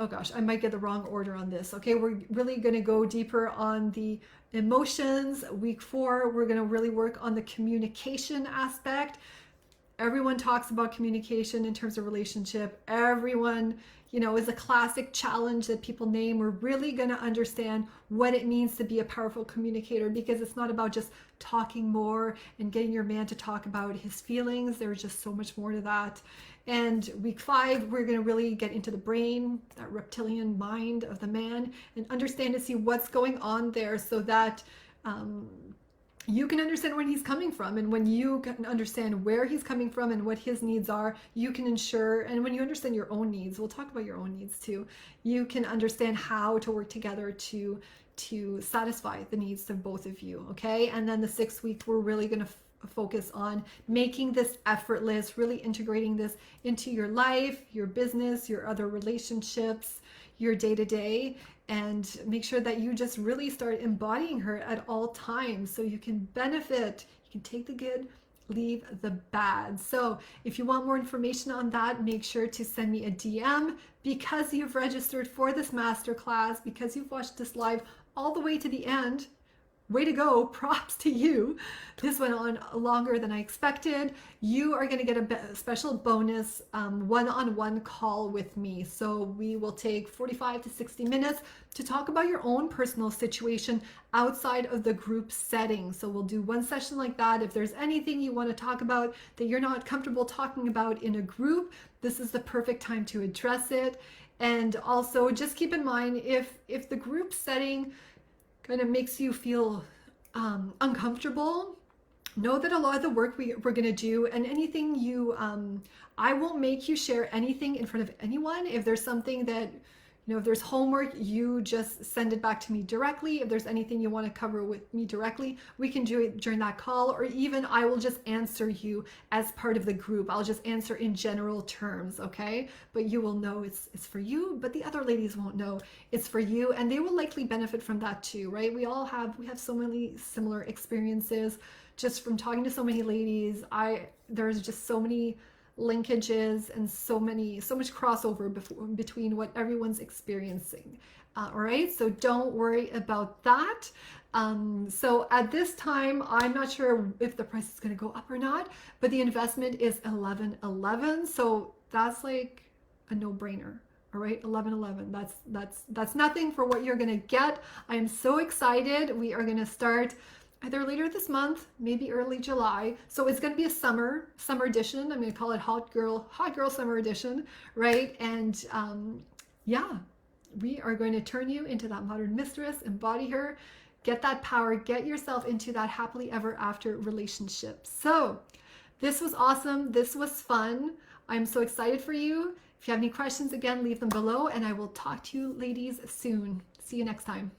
oh gosh, I might get the wrong order on this. Okay, we're really going to go deeper on the emotions. Week 4, we're going to really work on the communication aspect. Everyone talks about communication in terms of relationship. Everyone, is a classic challenge that people name. We're really going to understand what it means to be a powerful communicator, because it's not about just talking more and getting your man to talk about his feelings. There's just so much more to that. And week 5, we're going to really get into the brain, that reptilian mind of the man, and understand and see what's going on there, so that you can understand where he's coming from. And when you can understand where he's coming from and what his needs are, you can ensure, and when you understand your own needs, we'll talk about your own needs too, you can understand how to work together to satisfy the needs of both of you. Okay, and then the 6th week, we're really going to focus on making this effortless, really integrating this into your life, your business, your other relationships, your day-to-day, and make sure that you just really start embodying her at all times, so you can benefit. You can take the good, leave the bad. So if you want more information on that, make sure to send me a DM. Because you've registered for this masterclass, because you've watched this live all the way to the end, way to go, props to you. This went on longer than I expected. You are going to get a special bonus one-on-one call with me. So we will take 45 to 60 minutes to talk about your own personal situation outside of the group setting. So we'll do one session like that. If there's anything you want to talk about that you're not comfortable talking about in a group, this is the perfect time to address it. And also just keep in mind, if the group setting kind of makes you feel uncomfortable, know that a lot of the work we're going to do, and anything I won't make you share anything in front of anyone. If there's something that, if there's homework, you just send it back to me directly. If there's anything you want to cover with me directly, we can do it during that call, or even I will just answer you as part of the group. I'll just answer in general terms, okay? But you will know it's for you, but the other ladies won't know it's for you, and they will likely benefit from that too, right? We have so many similar experiences just from talking to so many ladies. There's just so many linkages and so much crossover between what everyone's experiencing. All right, so don't worry about that. So at this time, I'm not sure if the price is going to go up or not, but the investment is $11.11, so that's like a no-brainer. All right, $11.11. That's nothing for what you're going to get. I am so excited. We are going to start either later this month, maybe early July. So it's going to be a summer edition. I'm going to call it Hot Girl Summer Edition, right? And yeah, we are going to turn you into that modern mistress, embody her, get that power, get yourself into that happily ever after relationship. So this was awesome. This was fun. I'm so excited for you. If you have any questions, again, leave them below, and I will talk to you ladies soon. See you next time.